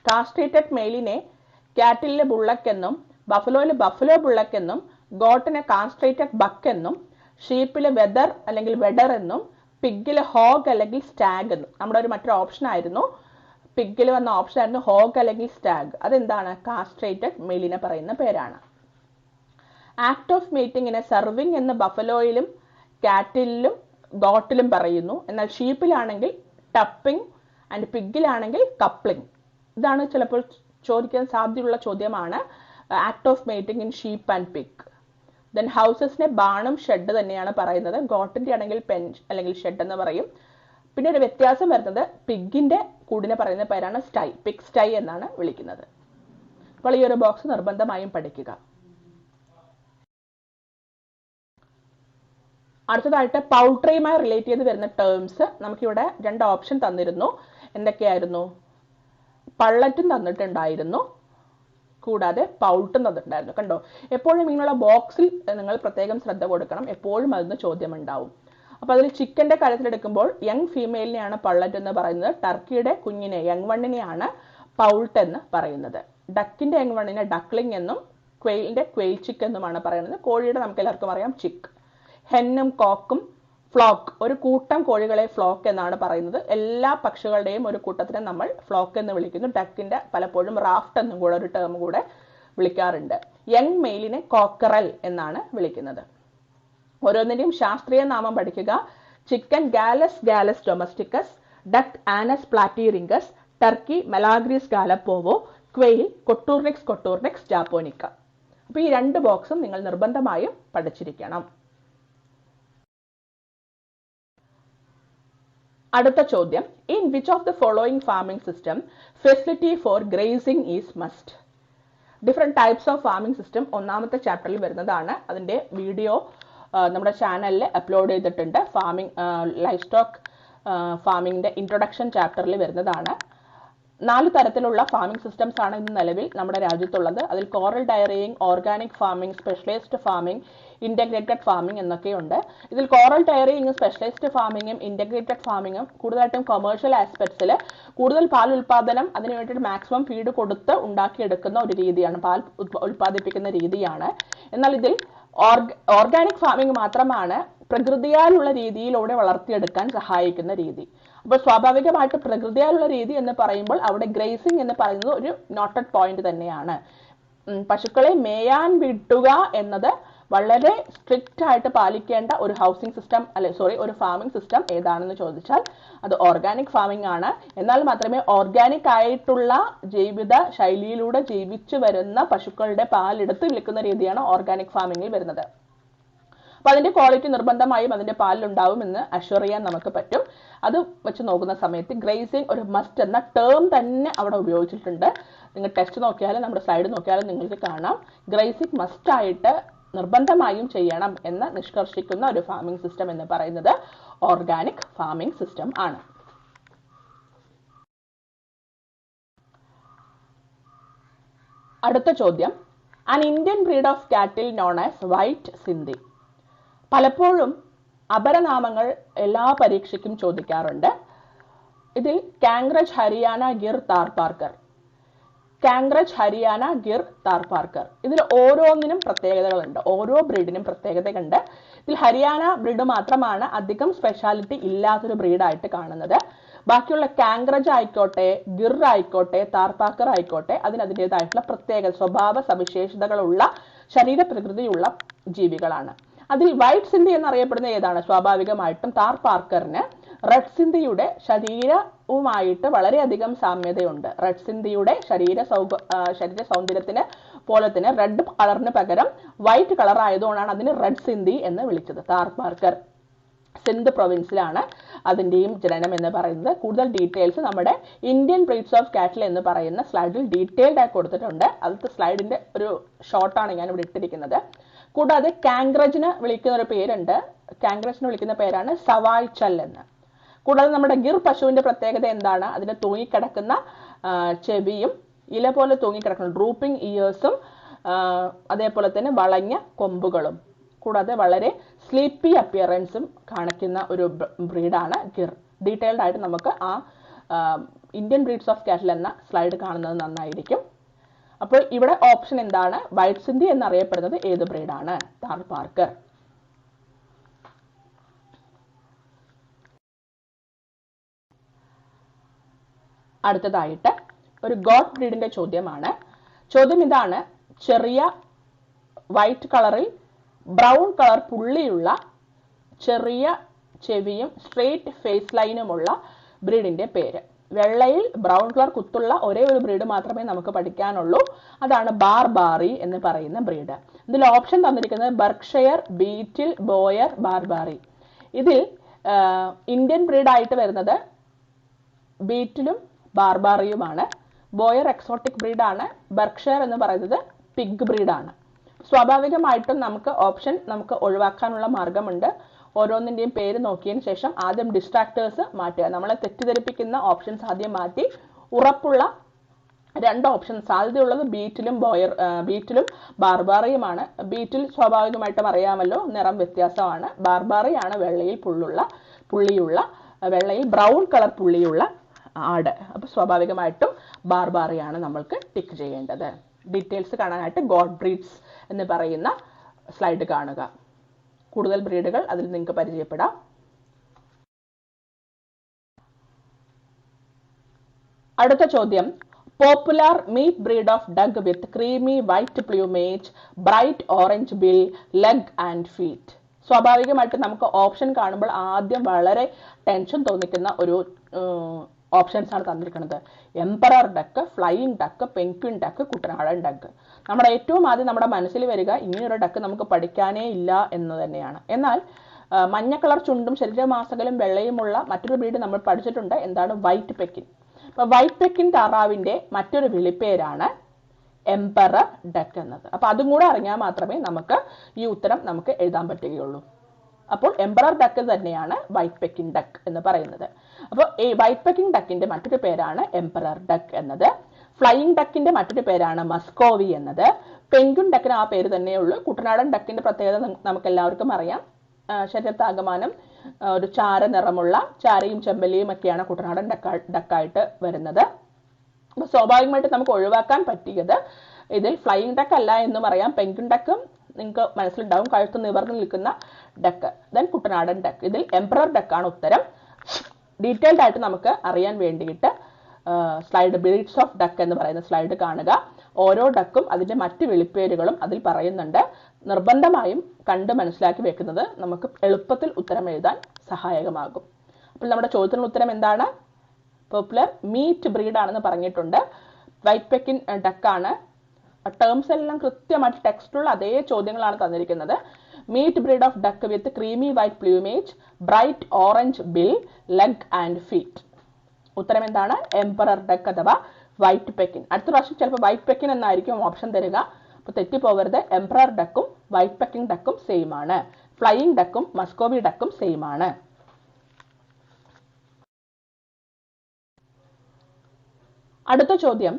Castrated മെയിലിനെ കാറ്റിലിലെ ബുള്ളക്ക് എന്നും ബഫലോയിലെ buffalo ബുള്ളക്ക് എന്നും ഗോട്ടിനെ കാസ്ട്രേറ്റഡ് buck എന്നും ഷീപ്പിലെ whether അല്ലെങ്കിൽ വെഡർ എന്നും പിഗിലെ Hoeg അല്ലെങ്കിൽ stag എന്നും. നമ്മുടെ ഒരു മറ്റൊരു ഓപ്ഷൻ ആയിരുന്നു, പിഗിൽ വന്ന ഓപ്ഷൻ ആയിരുന്നു ഹോഗ് അല്ലെങ്കിൽ സ്റ്റാഗ്. അതെന്താണ്? കാസ്ട്രേറ്റഡ് മെയിലിനെ പറയുന്ന പേരാണ്. ആക്ട് ഓഫ് മീറ്റിങ്ങിനെ സർവിങ് എന്ന് ബഫലോയിലും കാറ്റിലും ഗോട്ടിലും പറയുന്നു. എന്നാൽ ഷീപ്പിലാണെങ്കിൽ ടപ്പിംഗ് ആൻഡ് പിഗിലാണെങ്കിൽ കപ്ലിംഗ്. ഇതാണ് ചിലപ്പോൾ ചോദിക്കാൻ സാധ്യതയുള്ള ചോദ്യമാണ്, act of mating in sheep and pig. Then ഹൗസസിനെ ബാണും ഷെഡ് തന്നെയാണ് പറയുന്നത്. ഗോട്ടിന്റെ ആണെങ്കിൽ പെൻ അല്ലെങ്കിൽ ഷെഡ് എന്ന് പറയും. പിന്നെ ഒരു വ്യത്യാസം വരുന്നത്, പിഗിന്റെ കൂടിനെ പറയുന്ന പേരാണ് സ്റ്റൈ, പിഗ് സ്റ്റൈ എന്നാണ് വിളിക്കുന്നത്. അപ്പോൾ ഈ ഒരു ബോക്സ് നിർബന്ധമായും പഠിക്കുക. അടുത്തതായിട്ട് പൗൾട്രിയുമായി റിലേറ്റ് ചെയ്ത് വരുന്ന ടേംസ് നമുക്കിവിടെ 2 ഓപ്ഷൻ തന്നിരുന്നു. എന്തൊക്കെയായിരുന്നു? പള്ളറ്റും തന്നിട്ടുണ്ടായിരുന്നു, കൂടാതെ പൗൾട്ടും തന്നിട്ടുണ്ടായിരുന്നു. കണ്ടോ, എപ്പോഴും ഇങ്ങനെയുള്ള ബോക്സിൽ നിങ്ങൾ പ്രത്യേകം ശ്രദ്ധ കൊടുക്കണം, എപ്പോഴും അതിന് ചോദ്യം ഉണ്ടാവും. അപ്പൊ അതിൽ ചിക്കന്റെ കാര്യത്തിലെടുക്കുമ്പോൾ യങ് ഫീമെയിലിനെയാണ് പള്ളറ്റ് എന്ന് പറയുന്നത്. ടർക്കിയുടെ കുഞ്ഞിനെ യങ് വണ്ണിനെയാണ് പൗൾട്ട് എന്ന് പറയുന്നത്. ഡക്കിന്റെ യങ് വണ്ണിനെ ഡക്ലിംഗ് എന്നും ക്വെയിലിന്റെ ക്വെയിൽ ചിക്ക് എന്നുമാണ് പറയുന്നത്. കോഴിയുടെ നമുക്ക് എല്ലാവർക്കും അറിയാം ചിക്ക്. ഹെന്നും കോക്കും ഫ്ലോക്ക്, ഒരു കൂട്ടം കോഴികളെ ഫ്ലോക്ക് എന്നാണ് പറയുന്നത്. എല്ലാ പക്ഷികളുടെയും ഒരു കൂട്ടത്തിനെ നമ്മൾ ഫ്ലോക്ക് എന്ന് വിളിക്കുന്നു. ഡക്കിന്റെ പലപ്പോഴും റാഫ്റ്റ് എന്നും കൂടെ ഒരു ടേം കൂടെ വിളിക്കാറുണ്ട്. യങ് മെയിലിനെ കോക്കറൽ എന്നാണ് വിളിക്കുന്നത്. ഓരോന്നിന്റെയും ശാസ്ത്രീയ നാമം പഠിക്കുക. Chicken Gallus gallus domesticus, duck Anas platyrhynchos, turkey Meleagris gallopavo, quail Coturnix coturnix japonica. അപ്പൊ ഈ 2 ബോക്സും നിങ്ങൾ നിർബന്ധമായും പഠിച്ചിരിക്കണം. അടുത്ത ചോദ്യം, in which of the following farming system facility for grazing is must? Different types of farming system ഒന്നാമത്തെ ചാപ്റ്ററിൽ വരുന്നതാണ്. അതിന്റെ വീഡിയോ നമ്മുടെ ചാനലിൽ അപ്ലോഡ് ചെയ്തിട്ടുണ്ട്. ഫാമിംഗ് ലൈഫ് സ്റ്റോക്ക് ഫാമിംഗിന്റെ ഇൻട്രൊഡക്ഷൻ ചാപ്റ്ററിൽ വരുന്നതാണ്. 4 തരത്തിലുള്ള ഫാമിംഗ് സിസ്റ്റംസ് ആണ് ഇന്ന് നിലവിൽ നമ്മുടെ രാജ്യത്തുള്ളത്. അതിൽ corral dairying, organic farming, specialised farming, integrated farming എന്നൊക്കെയുണ്ട്. ഇതിൽ കോറൽ ഡയറിയിങ്ങും സ്പെഷ്യലൈസ്ഡ് ഫാമിങ്ങും ഇന്റഗ്രേറ്റഡ് ഫാമിങ്ങും കൂടുതലായിട്ടും കൊമേഴ്ഷ്യൽ ആസ്പെക്ട്സിൽ കൂടുതൽ പാൽ ഉൽപാദനം, അതിന് വേണ്ടിയിട്ട് മാക്സിമം ഫീഡ് കൊടുത്ത് ഉണ്ടാക്കിയെടുക്കുന്ന ഒരു രീതിയാണ്, പാൽ ഉൽപ്പാദിപ്പിക്കുന്ന രീതിയാണ്. എന്നാൽ ഇതിൽ ഓർഗാനിക് ഫാമിംഗ് മാത്രമാണ് പ്രകൃതിയാലുള്ള രീതിയിലൂടെ വളർത്തിയെടുക്കാൻ സഹായിക്കുന്ന രീതി. അപ്പോൾ സ്വാഭാവികമായിട്ട് പ്രകൃതിയാലുള്ള രീതി എന്ന് പറയുമ്പോൾ അവിടെ ഗ്രേസിംഗ് എന്ന് പറയുന്നത് ഒരു നോട്ടഡ് പോയിന്റ് തന്നെയാണ്. പശുക്കളെ മേയാൻ വിട്ടുക എന്നത് വളരെ സ്ട്രിക്റ്റ് ആയിട്ട് പാലിക്കേണ്ട ഒരു ഹൗസിംഗ് സിസ്റ്റം ഒരു ഫാമിംഗ് സിസ്റ്റം ഏതാണെന്ന് ചോദിച്ചാൽ അത് ഓർഗാനിക് ഫാമിംഗ് ആണ്. എന്നാൽ മാത്രമേ ഓർഗാനിക് ആയിട്ടുള്ള ജീവിത ശൈലിയിലൂടെ ജീവിച്ചു വരുന്ന പശുക്കളുടെ പാലെടുത്ത് വിൽക്കുന്ന രീതിയാണ് ഓർഗാനിക് ഫാമിംഗിൽ വരുന്നത്. അപ്പോൾ അതിന്റെ ക്വാളിറ്റി നിർബന്ധമായും അതിന്റെ പാലിലുണ്ടാവും എന്ന് അഷ്വർ ചെയ്യാൻ നമുക്ക് പറ്റും. അത് വെച്ച് നോക്കുന്ന സമയത്ത് ഗ്രേസിംഗ് ഒരു മസ്റ്റ് എന്ന ടേം തന്നെ അവിടെ ഉപയോഗിച്ചിട്ടുണ്ട്. നിങ്ങൾ ടെക്സ്റ്റ് നോക്കിയാലും നമ്മുടെ സ്ലൈഡ് നോക്കിയാലും നിങ്ങൾക്ക് കാണാം ഗ്രേസിംഗ് മസ്റ്റ് ആയിട്ട് നിർബന്ധമായും ചെയ്യണം എന്ന് നിഷ്കർഷിക്കുന്ന ഒരു ഫാമിംഗ് സിസ്റ്റം എന്ന് പറയുന്നത് ഓർഗാനിക് ഫാമിംഗ് സിസ്റ്റം ആണ്. അടുത്ത ചോദ്യം, an Indian breed of cattle known as white Sindhi. പലപ്പോഴും അപരനാമങ്ങൾ എല്ലാ പരീക്ഷയ്ക്കും ചോദിക്കാറുണ്ട്. ഇതിൽ കാംഗ്രജ് ഹരിയാന ഗിർ താർപാർക്കർ, കാംഗ്രജ് ഹരിയാന ഗിർ താർപാർക്കർ, ഇതിൽ ഓരോന്നിനും പ്രത്യേകതകളുണ്ട്, ഓരോ ബ്രീഡിനും പ്രത്യേകതയുണ്ട്. ഇതിൽ ഹരിയാന ബ്രീഡ് മാത്രമാണ് അധികം സ്പെഷ്യാലിറ്റി ഇല്ലാത്തൊരു ബ്രീഡായിട്ട് കാണുന്നത്. ബാക്കിയുള്ള കാംഗ്രജ് ആയിക്കോട്ടെ, ഗിർ ആയിക്കോട്ടെ, താർപാർക്കർ ആയിക്കോട്ടെ, അതിനതിൻ്റെതായിട്ടുള്ള പ്രത്യേക സ്വഭാവ സവിശേഷതകളുള്ള ശരീരപ്രകൃതിയുള്ള ജീവികളാണ്. അതിൽ വൈറ്റ് സിന്ധി എന്നറിയപ്പെടുന്ന ഏതാണ്? സ്വാഭാവികമായിട്ടും താർപാർക്കറിന് റെഡ് സിന്ധിയുടെ ശരീരവുമായിട്ട് വളരെയധികം സാമ്യതയുണ്ട്. റെഡ് സിന്ധിയുടെ ശരീര സൗന്ദര്യത്തിന് പോലെ തന്നെ റെഡ് കളറിന് പകരം വൈറ്റ് കളർ ആയതുകൊണ്ടാണ് അതിന് റെഡ് സിന്ധി എന്ന് വിളിച്ചത്. താർപാർക്കർ സിന്ധ് പ്രൊവിൻസിലാണ് അതിൻ്റെയും ജനനം എന്ന് പറയുന്നത്. കൂടുതൽ ഡീറ്റെയിൽസ് നമ്മുടെ ഇന്ത്യൻ ബ്രീഡ്സ് ഓഫ് കാറ്റിൽ എന്ന് പറയുന്ന സ്ലൈഡിൽ ഡീറ്റെയിൽഡ് ആയി കൊടുത്തിട്ടുണ്ട്. അതിലത്തെ സ്ലൈഡിന്റെ ഒരു ഷോർട്ടാണ് ഞാൻ ഇവിടെ ഇട്ടിരിക്കുന്നത്. കൂടാതെ കാംഗ്രജിന് വിളിക്കുന്ന ഒരു പേരുണ്ട്, കാംഗ്രജിന് വിളിക്കുന്ന പേരാണ് സവായ് ചൽ എന്ന്. കൂടാതെ നമ്മുടെ ഗിർ പശുവിന്റെ പ്രത്യേകത എന്താണ്? അതിന് തൂങ്ങിക്കിടക്കുന്ന ചെവിയും ഇല പോലെ തൂങ്ങിക്കിടക്കുന്ന ഡ്രൂപ്പിംഗ് ഇയേഴ്സും അതേപോലെ തന്നെ വളഞ്ഞ കൊമ്പുകളും കൂടാതെ വളരെ സ്ലീപ്പി അപ്പിയറൻസും കാണിക്കുന്ന ഒരു ബ്രീഡാണ് ഗിർ. ഡീറ്റെയിൽഡ് ആയിട്ട് നമുക്ക് ആ ഇന്ത്യൻ ബ്രീഡ്സ് ഓഫ് കാറ്റിൽ എന്ന സ്ലൈഡ് കാണുന്നത് നന്നായിരിക്കും. അപ്പോൾ ഇവിടെ ഓപ്ഷൻ എന്താണ്? വൈറ്റ് സിന്ധി എന്നറിയപ്പെടുന്നത് ഏത് ബ്രീഡാണ്? താർപാർക്കർ. അടുത്തതായിട്ട് ഒരു ഗോട്ട് ബ്രീഡിന്റെ ചോദ്യമാണ്. ചോദ്യം ഇതാണ്, ചെറിയ വൈറ്റ് കളറിൽ ബ്രൗൺ കളർ പുള്ളിയുള്ള ചെറിയ ചെവിയും സ്ട്രെയിറ്റ് ഫേസ് ലൈനുമുള്ള ബ്രീഡിന്റെ പേര്. വെള്ളയിൽ ബ്രൗൺ കളർ കുത്തുള്ള ഒരേ ഒരു ബ്രീഡ് മാത്രമേ നമുക്ക് പഠിക്കാനുള്ളൂ, അതാണ് ബാർബാറി എന്ന് പറയുന്ന ബ്രീഡ്. ഇതിൽ ഓപ്ഷൻ തന്നിരിക്കുന്നത് ബർക്ഷയർ, ബീറ്റിൽ, ബോയർ, ബാർബാറി. ഇതിൽ ഇന്ത്യൻ ബ്രീഡായിട്ട് വരുന്നത് ബീറ്റിലും ബാർബാറിയുമാണ്. Boer exotic ബ്രീഡാണ്. ബർക്ഷയർ എന്ന് പറയുന്നത് പിഗ് ബ്രീഡാണ്. സ്വാഭാവികമായിട്ടും നമുക്ക് ഒഴിവാക്കാനുള്ള മാർഗമുണ്ട്. ഓരോന്നിന്റെയും പേര് നോക്കിയതിന് ശേഷം ആദ്യം ഡിസ്ട്രാക്ടേഴ്സ് മാറ്റുക. നമ്മളെ തെറ്റിദ്ധരിപ്പിക്കുന്ന ഓപ്ഷൻസ് ആദ്യം മാറ്റി ഉറപ്പുള്ള രണ്ട് ഓപ്ഷൻ സാധ്യതയുള്ളത് ബീറ്റിലും ബാർബാറിയുമാണ്. ബീറ്റിൽ സ്വാഭാവികമായിട്ടും അറിയാമല്ലോ, നിറം വ്യത്യാസമാണ്. ബാർബാറിയാണ് വെള്ളയിൽ പുള്ളിയുള്ള വെള്ളയിൽ ബ്രൗൺ കളർ പുള്ളിയുള്ള ആട്. അപ്പോൾ സ്വാഭാവികമായിട്ടും ബാർബാറിയാണ് നമ്മൾക്ക് ടിക്ക് ചെയ്യേണ്ടത്. ഡീറ്റെയിൽസ് കാണാനായിട്ട് ഗോഡ് ബ്രീഡ്സ് എന്ന് പറയുന്ന സ്ലൈഡ് കാണുക. കൂടുതൽ ബ്രീഡുകൾ അതിൽ നിങ്ങൾക്ക് പരിചയപ്പെടാം. അടുത്ത ചോദ്യം, popular meat breed of duck with creamy white plumage, bright orange bill, leg and feet. സ്വാഭാവികമായിട്ട് നമുക്ക് ഓപ്ഷൻ കാണുമ്പോൾ ആദ്യം വളരെ ടെൻഷൻ തോന്നിക്കുന്ന ഒരു ഓപ്ഷൻസ് ആണ് തന്നിരിക്കുന്നത്. Emperor duck, flying duck, penguin duck, കുട്ടനാടൻ ഡക്ക്. നമ്മുടെ ഏറ്റവും ആദ്യം നമ്മുടെ മനസ്സിൽ വരിക ഇങ്ങനെയൊരു ഡക്ക് നമുക്ക് പഠിക്കാനേ ഇല്ല എന്ന് തന്നെയാണ്. എന്നാൽ മഞ്ഞ കളർ ചുണ്ടും ശരീരമാസകലും വെള്ളയുമുള്ള മറ്റൊരു ബ്രീഡ് നമ്മൾ പഠിച്ചിട്ടുണ്ട്. എന്താണ്? White Pekin. അപ്പൊ വൈറ്റ് പെക്കിൻ താറാവിന്റെ മറ്റൊരു വിളിപ്പേരാണ് എംപറർ ഡക്ക് എന്നത്. അപ്പൊ അതും കൂടെ അറിഞ്ഞാൽ മാത്രമേ നമുക്ക് ഈ ഉത്തരം നമുക്ക് എഴുതാൻ പറ്റുകയുള്ളൂ. അപ്പോൾ എംപറർ ഡക്ക് തന്നെയാണ് വൈറ്റ് പെക്കിൻ ഡക്ക് എന്ന് പറയുന്നത്. അപ്പോൾ ഈ വൈറ്റ് പെക്കിൻ ഡക്കിന്റെ മറ്റൊരു പേരാണ് എംപറർ ഡക്ക് എന്നത്. ഫ്ലൈയിങ് ഡക്കിന്റെ മറ്റൊരു പേരാണ് മസ്കോവി എന്നത്. പെൻഗ്വിൻ ഡക്കിന് ആ പേര് തന്നെയുള്ളൂ. കുട്ടനാടൻ ഡക്കിന്റെ പ്രത്യേകത നമുക്ക് എല്ലാവർക്കും അറിയാം. ശരീരത്താകമാനം ഒരു ചാര നിറമുള്ള ചാരയും ചെമ്പലിയും ഒക്കെയാണ് കുട്ടനാടൻ ഡക്കായിട്ട് വരുന്നത്. അപ്പോൾ സ്വാഭാവികമായിട്ട് നമുക്ക് ഒഴിവാക്കാൻ പറ്റിയത് ഇതിൽ ഫ്ലൈയിങ് ഡക്ക് അല്ല എന്നും അറിയാം. പെൻഗ്വിൻ ഡക്കും നിങ്ങൾക്ക് മനസ്സിലുണ്ടാവും, കഴുത്ത് നിവർന്ന് നിൽക്കുന്ന ഡക്ക്. ദെൻ കുട്ടനാടൻ ഡക്ക്. ഇതിൽ എംപറർ ഡക്കാണ് ഉത്തരം. ഡീറ്റെയിൽഡ് ആയിട്ട് നമുക്ക് അറിയാൻ വേണ്ടിയിട്ട് സ്ലൈഡ് ബ്രീഡ്സ് ഓഫ് ഡക്ക് എന്ന് പറയുന്ന സ്ലൈഡ് കാണുക. ഓരോ ഡക്കും അതിന്റെ മറ്റ് വിളിപ്പേരുകളും അതിൽ പറയുന്നുണ്ട്. നിർബന്ധമായും കണ്ട് മനസ്സിലാക്കി വെക്കുന്നത് നമുക്ക് എളുപ്പത്തിൽ ഉത്തരം എഴുതാൻ സഹായകമാകും. അപ്പോൾ നമ്മുടെ ചോദ്യത്തിനുള്ള ഉത്തരം എന്താണ്? പോപ്പുലർ മീറ്റ് ബ്രീഡാണെന്ന് പറഞ്ഞിട്ടുണ്ട്. White Pekin ഡക്കാണ്. ടേംസ് എല്ലാം കൃത്യമായിട്ട് ടെക്സ്റ്റിലുള്ള അതേ ചോദ്യങ്ങളാണ് തന്നിരിക്കുന്നത്. Meat breed of duck with creamy white plumage, bright orange bill, leg and feet. ഉത്തരം എന്താണ്? എംപറർ ഡക്ക് അഥവാ വൈറ്റ് പെക്കിൻ. അടുത്ത പ്രാവശ്യം ചിലപ്പോൾ വൈറ്റ് പെക്കിൻ എന്നായിരിക്കും ഓപ്ഷൻ തരിക. അപ്പോൾ തെറ്റിപ്പോകരുത്. എംപറർ ഡക്കും വൈറ്റ് പെക്കിൻ ഡക്കും സെയിം ആണ്. ഫ്ലൈയിങ് ഡക്കും മസ്കോവി ഡക്കും സെയിം ആണ്. അടുത്ത ചോദ്യം,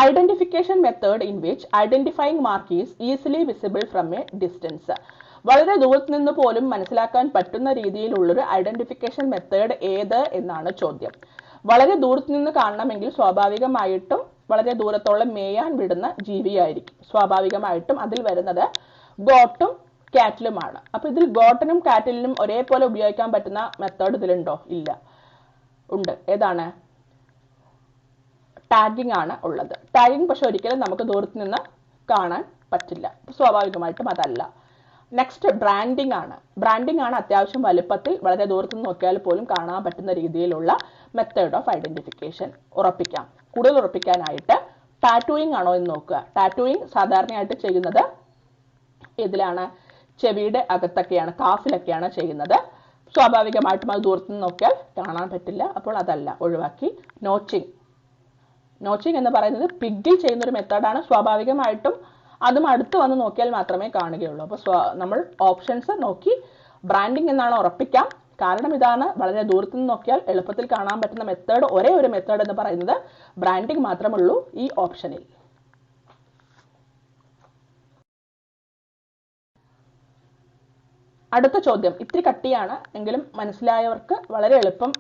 identification method in which identifying mark is easily visible from a distance. വളരെ ദൂരത്ത് നിന്ന് പോലും മനസ്സിലാക്കാൻ പറ്റുന്ന രീതിയിലുള്ളൊരു ഐഡന്റിഫിക്കേഷൻ മെത്തേഡ് ഏത് എന്നാണ് ചോദ്യം. വളരെ ദൂരത്ത് നിന്ന് കാണണമെങ്കിൽ സ്വാഭാവികമായിട്ടും വളരെ ദൂരത്തോളം മേയാൻ വിടുന്ന ജീവിയായിരിക്കും. സ്വാഭാവികമായിട്ടും അതിൽ വരുന്നത് ഗോട്ടും കാറ്റിലുമാണ്. അപ്പൊ ഇതിൽ ഗോട്ടനും കാറ്റിലിനും ഒരേപോലെ ഉപയോഗിക്കാൻ പറ്റുന്ന മെത്തേഡ് ഇതിലുണ്ടോ? ഇല്ല. ഉണ്ട്. ഏതാണ്? ടാഗിങ് ആണ് ഉള്ളത്. ടാഗിങ് പക്ഷെ ഒരിക്കലും നമുക്ക് ദൂരത്ത് നിന്ന് കാണാൻ പറ്റില്ല. സ്വാഭാവികമായിട്ടും അതല്ല. നെക്സ്റ്റ് ബ്രാൻഡിങ് ആണ്. ബ്രാൻഡിങ് ആണ് അത്യാവശ്യം വലുപ്പത്തിൽ വളരെ ദൂരത്ത് നിന്ന് നോക്കിയാൽ പോലും കാണാൻ പറ്റുന്ന രീതിയിലുള്ള മെത്തേഡ് ഓഫ് ഐഡന്റിഫിക്കേഷൻ. ഉറപ്പിക്കാം. കൂടുതൽ ഉറപ്പിക്കാനായിട്ട് ടാറ്റൂയിങ് ആണോ എന്ന് നോക്കുക. ടാറ്റൂയിങ് സാധാരണയായിട്ട് ചെയ്യുന്നത് ഇതിലാണ്, ചെവിയുടെ അകത്തൊക്കെയാണ്, കാഫിലൊക്കെയാണ് ചെയ്യുന്നത്. സ്വാഭാവികമായിട്ടും അത് ദൂരത്ത് നിന്ന് നോക്കിയാൽ കാണാൻ പറ്റില്ല. അപ്പോൾ അതല്ല, ഒഴിവാക്കി. നോച്ചിങ്. നോച്ചിങ് എന്ന് പറയുന്നത് പിഗിൽ ചെയ്യുന്ന ഒരു മെത്തേഡാണ്. സ്വാഭാവികമായിട്ടും അതും അടുത്ത് വന്ന് നോക്കിയാൽ മാത്രമേ കാണുകയുള്ളൂ. അപ്പോൾ നമ്മൾ ഓപ്ഷൻസ് നോക്കി ബ്രാൻഡിങ് എന്നാണ് ഉറപ്പിക്കാം. കാരണം ഇതാണ്, വളരെ ദൂരത്ത് നിന്ന് നോക്കിയാൽ എളുപ്പത്തിൽ കാണാൻ പറ്റുന്ന മെത്തേഡ്. ഒരേ ഒരു മെത്തേഡ് എന്ന് പറയുന്നത് ബ്രാൻഡിങ് മാത്രമുള്ളൂ ഈ ഓപ്ഷനിൽ. അടുത്ത ചോദ്യം ഇത്തിരി കട്ടിയാണ്, എങ്കിലും മനസ്സിലായവർക്ക് വളരെ എളുപ്പം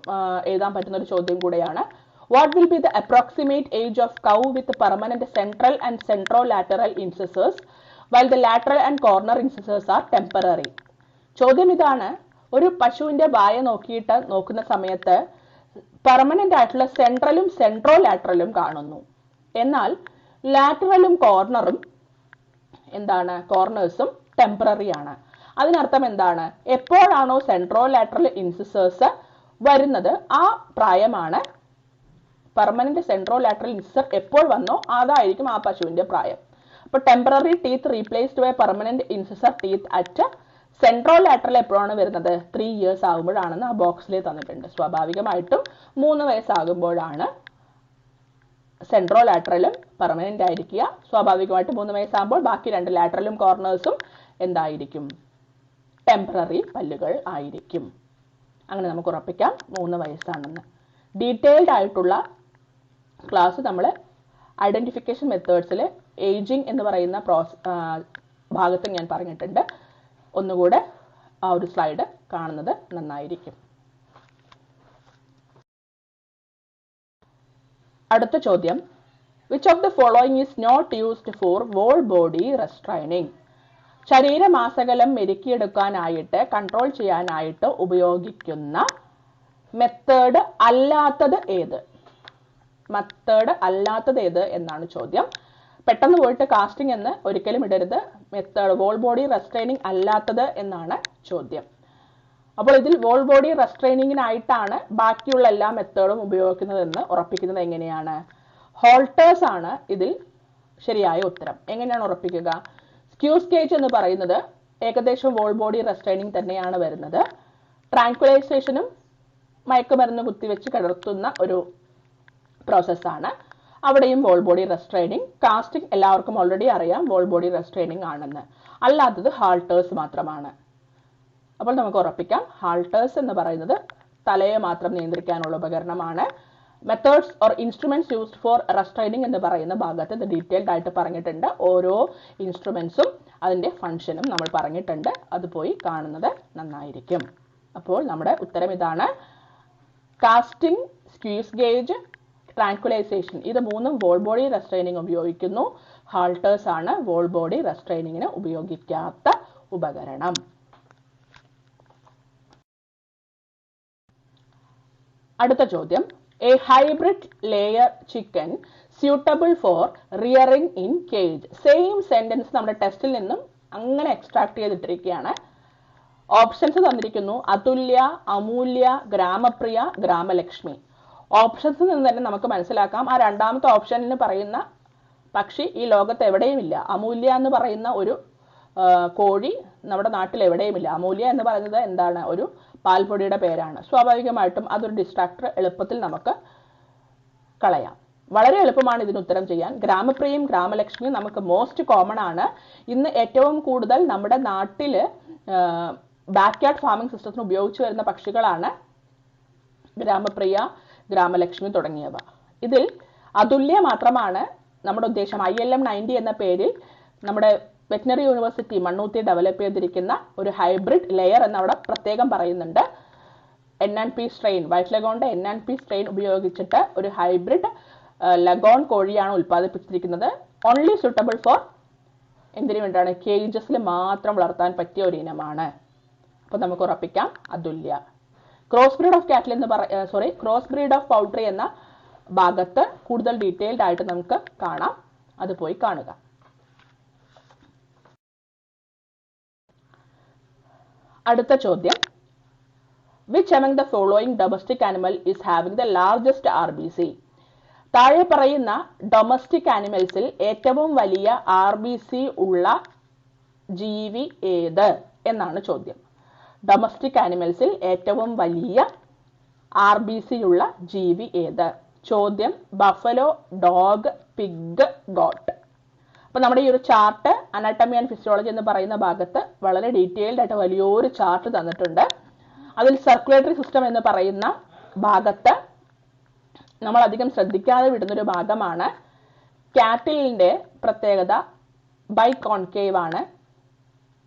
എഴുതാൻ പറ്റുന്ന ഒരു ചോദ്യം കൂടെയാണ്. What will be the approximate age of cow with permanent central and centrolateral incisors while the lateral and corner incisors are temporary? ചോദ്യം ഇതാണ്, ഒരു പശുവിന്റെ വായ നോക്കുന്ന സമയത്ത് പെർമനന്റ് ആയിട്ടുള്ള സെൻട്രലും സെൻട്രോലാറ്ററലും കാണുന്നു. എന്നാൽ ലാറ്ററലും കോർണറും എന്താണ്? കോർണേഴ്സും ടെമ്പററി ആണ്. അതിനർത്ഥം എന്താണ്? എപ്പോഴാണോ സെൻട്രോലാറ്ററൽ ഇൻസിസേഴ്സ് വരുന്നത് ആ പ്രായമാണ് പെർമനന്റ് സെൻട്രോലാറ്ററൽ ഇൻസിസർ എപ്പോൾ വന്നോ അതായിരിക്കും ആ പശുവിന്റെ പ്രായം. അപ്പൊ temporary teeth replaced by permanent incisor teeth at centrolateral എപ്പോഴാണ് വരുന്നത്? 3 years ആകുമ്പോഴാണെന്ന് ആ ബോക്സിൽ തന്നിട്ടുണ്ട്. സ്വാഭാവികമായിട്ടും 3 വയസ്സാകുമ്പോഴാണ് സെൻട്രോലാറ്ററലും പെർമനന്റ് ആയിരിക്കുക. സ്വാഭാവികമായിട്ടും 3 വയസ്സാകുമ്പോൾ ബാക്കി 2 ലാറ്ററലും കോർണേഴ്സും എന്തായിരിക്കും? ടെമ്പററി പല്ലുകൾ ആയിരിക്കും. അങ്ങനെ നമുക്ക് ഉറപ്പിക്കാം 3 വയസ്സാണെന്ന്. ഡീറ്റെയിൽഡ് ആയിട്ടുള്ള ക്ലാസ് നമ്മൾ ഐഡന്റിഫിക്കേഷൻ മെത്തേഡ്സിൽ ഏജിങ് എന്ന് പറയുന്ന ഭാഗത്ത് ഞാൻ പറഞ്ഞിട്ടുണ്ട്. ഒന്നുകൂടെ ആ ഒരു സ്ലൈഡ് കാണുന്നത് നന്നായിരിക്കും. അടുത്ത ചോദ്യം, which of the following is not used for whole body restraining? ശരീരമാസകലം മെരുക്കിയെടുക്കാനായിട്ട് കൺട്രോൾ ചെയ്യാനായിട്ട് ഉപയോഗിക്കുന്ന മെത്തേഡ് അല്ലാത്തത് ഏത്? മെത്തേഡ് അല്ലാത്തത് ഏത് എന്നാണ് ചോദ്യം. പെട്ടെന്ന് പോയിട്ട് കാസ്റ്റിംഗ് എന്ന് ഒരിക്കലും ഇടരുത്. മെത്തേഡ് വോൾ ബോഡി റെസ്ട്രെയിനിങ് അല്ലാത്തത് എന്നാണ് ചോദ്യം. അപ്പോൾ ഇതിൽ വോൾ ബോഡി റെസ്ട്രെയിനിങ്ങിനായിട്ടാണ് ബാക്കിയുള്ള എല്ലാ മെത്തേഡും ഉപയോഗിക്കുന്നതെന്ന് ഉറപ്പിക്കുന്നത് എങ്ങനെയാണ്? ഹോൾട്ടേഴ്സ് ആണ് ഇതിൽ ശരിയായ ഉത്തരം. എങ്ങനെയാണ് ഉറപ്പിക്കുക? സ്ക്യൂസ് കേജ് എന്ന് പറയുന്നത് ഏകദേശം വോൾ ബോഡി റെസ്ട്രെയിനിങ് തന്നെയാണ് വരുന്നത്. ട്രാങ്ക്വിലൈസേഷനും മയക്കുമരുന്ന് കുത്തിവെച്ച് കിടത്തുന്ന ഒരു പ്രോസസ്സാണ്. അവിടെയും വോൾ ബോഡി റെസ്ട്രെയിനിങ്. കാസ്റ്റിംഗ് എല്ലാവർക്കും ഓൾറെഡി അറിയാം വോൾ ബോഡി റെസ്ട്രെയിനിങ് ആണെന്ന്. അല്ലാത്തത് ഹാൾട്ടേഴ്സ് മാത്രമാണ്. അപ്പോൾ നമുക്ക് ഉറപ്പിക്കാം ഹാൾട്ടേഴ്സ് എന്ന് പറയുന്നത് തലയെ മാത്രം നിയന്ത്രിക്കാനുള്ള ഉപകരണമാണ്. Methods or instruments used for restraining എന്ന് പറയുന്ന ഭാഗത്ത് ഇത് ഡീറ്റെയിൽഡ് ആയിട്ട് പറഞ്ഞിട്ടുണ്ട്. ഓരോ ഇൻസ്ട്രുമെന്റ്സും അതിന്റെ ഫംഗ്ഷനും നമ്മൾ പറഞ്ഞിട്ടുണ്ട്. അത് പോയി കാണുന്നത് നന്നായിരിക്കും. അപ്പോൾ നമ്മുടെ ഉത്തരം ഇതാണ്. കാസ്റ്റിംഗ്, സ്ക്വീസ് ഗേജ്, ട്രാങ്ക്വിലൈസേഷൻ ഇത് മൂന്നും വോൾ ബോഡി റെസ്ട്രെയിനിങ് ഉപയോഗിക്കുന്നു. ഹാൾട്ടേഴ്സ് ആണ് വോൾ ബോഡി റെസ്ട്രെയിനിങ്ങിന് ഉപയോഗിക്കാത്ത ഉപകരണം. അടുത്ത ചോദ്യം, A hybrid layer chicken suitable for rearing in cage. Same sentence നമ്മുടെ ടെസ്റ്റിൽ നിന്നും അങ്ങനെ എക്സ്ട്രാക്ട് ചെയ്തിട്ടിരിക്കുകയാണ്. ഓപ്ഷൻസ് തന്നിരിക്കുന്നു: അതുല്യ, അമൂല്യ, ഗ്രാമപ്രിയ, ഗ്രാമലക്ഷ്മി. ഓപ്ഷൻസിൽ നിന്ന് തന്നെ നമുക്ക് മനസ്സിലാക്കാം ആ രണ്ടാമത്തെ ഓപ്ഷനിൽ പറയുന്ന പക്ഷി ഈ ലോകത്ത് എവിടെയും ഇല്ല. അമൂല്യ എന്ന് പറയുന്ന ഒരു കോഴി നമ്മുടെ നാട്ടിൽ എവിടെയുമില്ല. അമൂല്യ എന്ന് പറയുന്നത് എന്താണ്? ഒരു പാൽപ്പൊടിയുടെ പേരാണ്. സ്വാഭാവികമായിട്ടും അതൊരു ഡിസ്ട്രാക്ടർ എളുപ്പത്തിൽ നമുക്ക് കളയാം. വളരെ എളുപ്പമാണ് ഇതിന് ഉത്തരം ചെയ്യാൻ. ഗ്രാമപ്രിയയും ഗ്രാമലക്ഷ്മിയും നമുക്ക് മോസ്റ്റ് കോമൺ ആണ്. ഇന്ന് ഏറ്റവും കൂടുതൽ നമ്മുടെ നാട്ടിൽ ബാക്ക്യാർഡ് ഫാമിംഗ് സിസ്റ്റത്തിന് ഉപയോഗിച്ചു വരുന്ന പക്ഷികളാണ് ഗ്രാമപ്രിയ, ഗ്രാമലക്ഷ്മി തുടങ്ങിയവ. ഇതിൽ അതുല്യ മാത്രമാണ് നമ്മുടെ ഉദ്ദേശം. ILM 90 എന്ന പേരിൽ നമ്മുടെ വെറ്റിനറി യൂണിവേഴ്സിറ്റി മണ്ണൂത്തി ഡെവലപ്പ് ചെയ്തിരിക്കുന്ന ഒരു ഹൈബ്രിഡ് ലെയർ എന്ന് അവിടെ പ്രത്യേകം പറയുന്നുണ്ട്. NNP സ്ട്രെയിൻ, വൈറ്റ് ലഗോണിന്റെ NNP സ്ട്രെയിൻ ഉപയോഗിച്ചിട്ട് ഒരു ഹൈബ്രിഡ് ലഗോൺ കോഴിയാണ് ഉൽപ്പാദിപ്പിച്ചിരിക്കുന്നത്. ഓൺലി സൂട്ടബിൾ ഫോർ എന്തിനു വേണ്ടിയാണ്? കേജസിൽ മാത്രം വളർത്താൻ പറ്റിയ ഒരു ഇനമാണ്. അപ്പൊ നമുക്ക് ഉറപ്പിക്കാം അതുല്യ. ക്രോസ് ബ്രീഡ് ഓഫ് കാറ്റിൽ എന്ന് ക്രോസ് ബ്രീഡ് ഓഫ് പൗൾട്രി എന്ന ഭാഗത്ത് കൂടുതൽ ഡീറ്റെയിൽഡ് ആയിട്ട് നമുക്ക് കാണാം. അത് പോയി കാണുക. അടുത്ത ചോദ്യം, which among the following domestic animal is having the largest RBC? താഴെ പറയുന്ന ഡൊമസ്റ്റിക് ആനിമൽസിൽ ഏറ്റവും വലിയ RBC ഉള്ള ജീവി ഏത് എന്നാണ് ചോദ്യം. ഡൊമസ്റ്റിക് ആനിമൽസിൽ ഏറ്റവും വലിയ RBC ഉള്ള ജീവി ഏത്? ചോദ്യം ബഫലോ, ഡോഗ്, പിഗ്, ഗോട്ട്. അപ്പൊ നമ്മുടെ ഈ ഒരു ചാർട്ട് അനാട്ടമി ആൻഡ് ഫിസിയോളജി എന്ന് പറയുന്ന ഭാഗത്ത് വളരെ ഡീറ്റെയിൽഡ് ആയിട്ട് വലിയൊരു ചാർട്ട് തന്നിട്ടുണ്ട്. അതിൽ സർക്കുലേറ്ററി സിസ്റ്റം എന്ന് പറയുന്ന ഭാഗത്ത് നമ്മൾ അധികം ശ്രദ്ധിക്കാതെ വിടുന്നൊരു ഭാഗമാണ്. കാറ്റിലിന്റെ പ്രത്യേകത ബൈകോൺകേവ് ആണ്.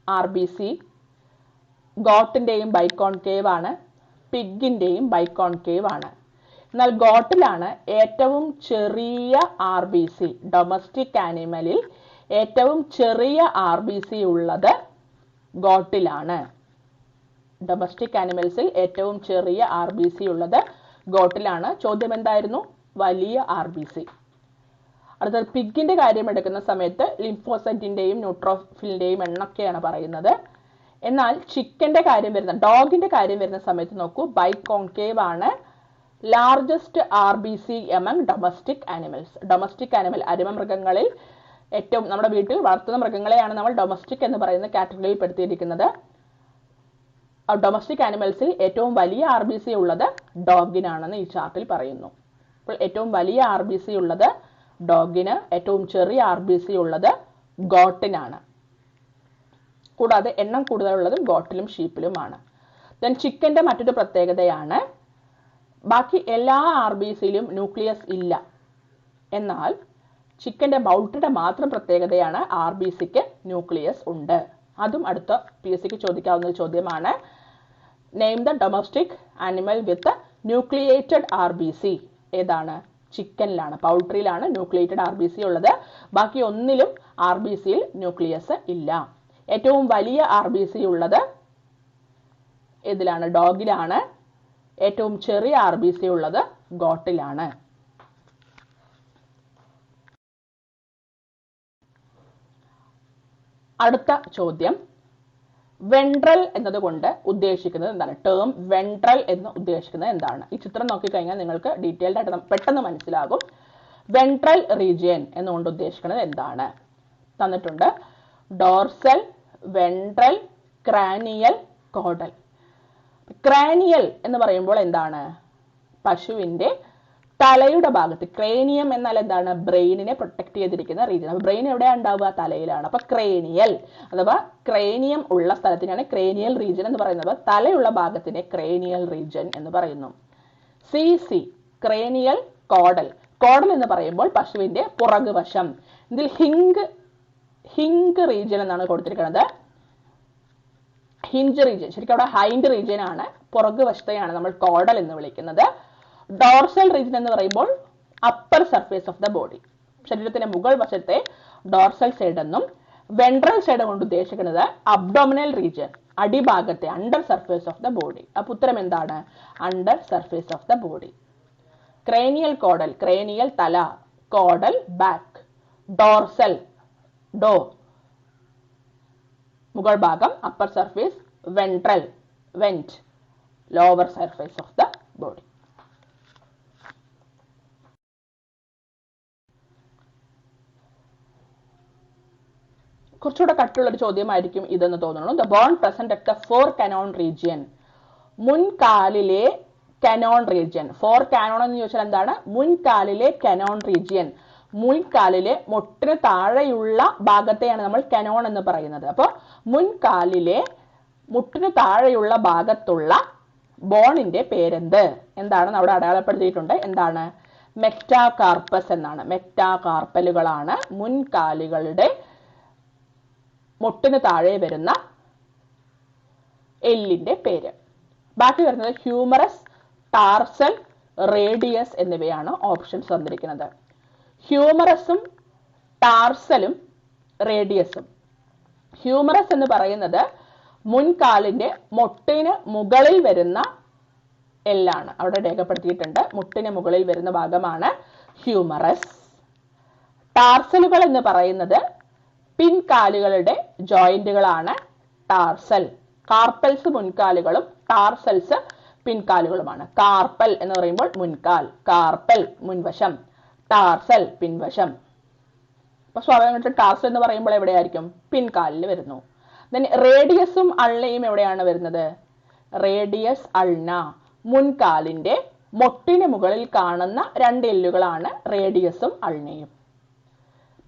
RBC ഗോട്ടിന്റെയും ബൈകോൺകേവ് ആണ്, പിഗിന്റെയും ബൈകോൺകേവ് ആണ്. എന്നാൽ ഗോട്ടിലാണ് ഏറ്റവും ചെറിയ RBC. ഡൊമസ്റ്റിക് ആനിമലിൽ ഏറ്റവും ചെറിയ RBC ഉള്ളത് ഗോട്ടിലാണ്. ഡൊമസ്റ്റിക് ആനിമൽസിൽ ഏറ്റവും ചെറിയ RBC ഉള്ളത് ഗോട്ടിലാണ്. ചോദ്യം എന്തായിരുന്നു? വലിയ RBC. അടുത്തത് പിഗിന്റെ കാര്യം എടുക്കുന്ന സമയത്ത് ലിംഫോസൈറ്റിന്റെയും ന്യൂട്രോഫിലിന്റെയും എണ്ണൊക്കെയാണ് പറയുന്നത്. എന്നാൽ ചിക്കന്റെ കാര്യം ഡോഗിന്റെ കാര്യം വരുന്ന സമയത്ത് നോക്കൂ, ബൈകോൺകേവ് ആണ്. Largest RBC among domestic animals. Domestic animal അരിമ മൃഗങ്ങളിൽ ഏറ്റവും നമ്മുടെ വീട്ടിൽ വളർത്തുന്ന മൃഗങ്ങളെയാണ് നമ്മൾ ഡൊമസ്റ്റിക് എന്ന് പറയുന്ന കാറ്റഗറിയിൽ പെടുത്തിയിരിക്കുന്നത്. ഡൊമസ്റ്റിക് ആനിമൽസിൽ ഏറ്റവും വലിയ RBC ഉള്ളത് ഡോഗിനാണെന്ന് ഈ ചാർട്ടിൽ പറയുന്നു. അപ്പോൾ ഏറ്റവും വലിയ RBC ഉള്ളത് ഡോഗിന്, ഏറ്റവും ചെറിയ RBC ഉള്ളത് ഗോട്ടിനാണ്. കൂടാതെ എണ്ണം കൂടുതലുള്ളതും ഗോട്ടിലും ഷീപ്പിലുമാണ്. ദെൻ ചിക്കന്റെ മറ്റൊരു പ്രത്യേകതയാണ് ബാക്കി എല്ലാ RBCയിലും ന്യൂക്ലിയസ് ഇല്ല. എന്നാൽ ചിക്കന്റെ ബൗൾട്ടിയുടെ മാത്രം പ്രത്യേകതയാണ് RBCക്ക് ന്യൂക്ലിയസ് ഉണ്ട്. അതും അടുത്ത PSCക്ക് ചോദിക്കാവുന്ന ചോദ്യമാണ്. Name the domestic animal with nucleated RBC. ഏതാണ്? ചിക്കനിലാണ്, പൗൾട്രിയിലാണ് ന്യൂക്ലിയേറ്റഡ് RBC ഉള്ളത്. ബാക്കി ഒന്നിലും RBCയിൽ ന്യൂക്ലിയസ് ഇല്ല. ഏറ്റവും വലിയ RBC ഉള്ളത് ഏതിലാണ്? ഡോഗിലാണ്. ഏറ്റവും ചെറിയ RBC ഉള്ളത് ഗോട്ടിലാണ്. അടുത്ത ചോദ്യം, വെൻട്രൽ എന്നതുകൊണ്ട് ഉദ്ദേശിക്കുന്നത് എന്താണ്? ടേം വെൻട്രൽ എന്ന് ഉദ്ദേശിക്കുന്നത് എന്താണ്? ഈ ചിത്രം നോക്കിക്കഴിഞ്ഞാൽ നിങ്ങൾക്ക് ഡീറ്റെയിൽഡ് ആയിട്ട് പെട്ടെന്ന് മനസ്സിലാകും. വെൻട്രൽ റീജിയൻ എന്നുകൊണ്ട് ഉദ്ദേശിക്കുന്നത് എന്താണ്? തന്നിട്ടുണ്ട്. Dorsal, ventral, cranial, caudal. Cranial എന്ന് പറയുമ്പോൾ എന്താണ്? പശുവിന്റെ തലയുടെ ഭാഗത്ത്. ക്രേനിയം എന്നാൽ എന്താണ്? ബ്രെയിനിനെ പ്രൊട്ടക്ട് ചെയ്തിരിക്കുന്ന റീജിയൻ. അപ്പൊ ബ്രെയിൻ എവിടെയാണ് ഉണ്ടാവുക? തലയിലാണ്. അപ്പൊ ക്രേനിയൽ അഥവാ ക്രേനിയം ഉള്ള സ്ഥലത്തിനാണ് ക്രേനിയൽ റീജിയൻ എന്ന് പറയുന്നത്. തലയുള്ള ഭാഗത്തിനെ ക്രേനിയൽ റീജിയൻ എന്ന് പറയുന്നു. CC cranial, caudal. കോഡൽ എന്ന് പറയുമ്പോൾ പശുവിന്റെ പുറകുവശം. ഇതിൽ ഹിങ്ക് റീജിയൻ എന്നാണ് കൊടുത്തിരിക്കുന്നത്. ഹിഞ്ച് റീജിയൻ, ശരിക്കും അവിടെ ഹൈൻഡ് റീജിയൻ ആണ്. പുറകുവശത്തെയാണ് നമ്മൾ കോഡൽ എന്ന് വിളിക്കുന്നത്. ഡോർസൽ റീജിയൻ എന്ന് പറയുമ്പോൾ upper surface of the body, ശരീരത്തിന്റെ മുകൾ വശത്തെ ഡോർസൽ സൈഡ് എന്നും, വെൻട്രൽ സൈഡ് കൊണ്ട് ഉദ്ദേശിക്കുന്നത് അബ്ഡോമിനൽ റീജിയൻ, അടിഭാഗത്തെ under surface of the body. അപ്പൊ ഉത്തരം എന്താണ്? Under surface of the body. Cranial, caudal. Cranial തല, കോഡൽ ബാക്ക്. ഡോർസൽ ഡോ മുകൾ ഭാഗം, upper surface. Ventral vent, lower surface of the body. കുറച്ചുകൂടെ കട്ടുള്ളൊരു ചോദ്യമായിരിക്കും ഇതെന്ന് തോന്നുന്നു. The bone present at the fore cannon region. മുൻകാലിലെ കാനോൺ റീജിയൻ. ഫോർ കാനോൺ എന്ന് ചോദിച്ചാൽ എന്താണ്? മുൻകാലിലെ കാനോൺ റീജിയൻ. മുൻകാലിലെ മുട്ടിന് താഴെയുള്ള ഭാഗത്തെയാണ് നമ്മൾ കാനോൺ എന്ന് പറയുന്നത്. അപ്പോൾ മുൻകാലിലെ മുട്ടിന് താഴെയുള്ള ഭാഗത്തുള്ള ബോണിന്റെ പേരെന്ത്? എന്താണ് അവിടെ അടയാളപ്പെടുത്തിയിട്ടുണ്ട്? എന്താണ്? മെറ്റാകാർപ്പസ് എന്നാണ്. മെറ്റാകാർപ്പലുകളാണ് മുൻകാലുകളുടെ മുട്ടിന് താഴെ വരുന്ന എല്ലിന്റെ പേര്. ബാക്കി വരുന്നത് ഹ്യൂമറസ്, ടാർസൽ, റേഡിയസ് എന്നിവയാണ് ഓപ്ഷൻസ് തന്നിരിക്കുന്നത്. ഹ്യൂമറസും ടാർസലും റേഡിയസും. ഹ്യൂമറസ് എന്ന് പറയുന്നത് മുൻകാലിന്റെ മുട്ടിന് മുകളിൽ വരുന്ന എല്ലാണ്. അവിടെ രേഖപ്പെടുത്തിയിട്ടുണ്ട്. മുട്ടിന് മുകളിൽ വരുന്ന ഭാഗമാണ് ഹ്യൂമറസ്. ടാർസലുകൾ എന്ന് പറയുന്നത് പിൻകാലുകളുടെ ജോയിന്റുകളാണ് ടാർസൽ. Carpels മുൻകാലുകളും tarsals പിൻകാലുകളുമാണ്. കാർപ്പൽ എന്ന് പറയുമ്പോൾ മുൻകാൽ, കാർപ്പൽ മുൻവശം, ടാർസൽ പിൻവശം. അപ്പൊ സ്വാഭാവികമായിട്ട് ടാർസൽ എന്ന് പറയുമ്പോൾ എവിടെയായിരിക്കും? പിൻകാലിൽ വരുന്നു. റേഡിയസും അൾനയും എവിടെയാണ് വരുന്നത്? റേഡിയസ്, അൾന മുൻകാലിന്റെ മുട്ടിന് മുകളിൽ കാണുന്ന രണ്ട് എല്ലുകളാണ് റേഡിയസും അൾനയും.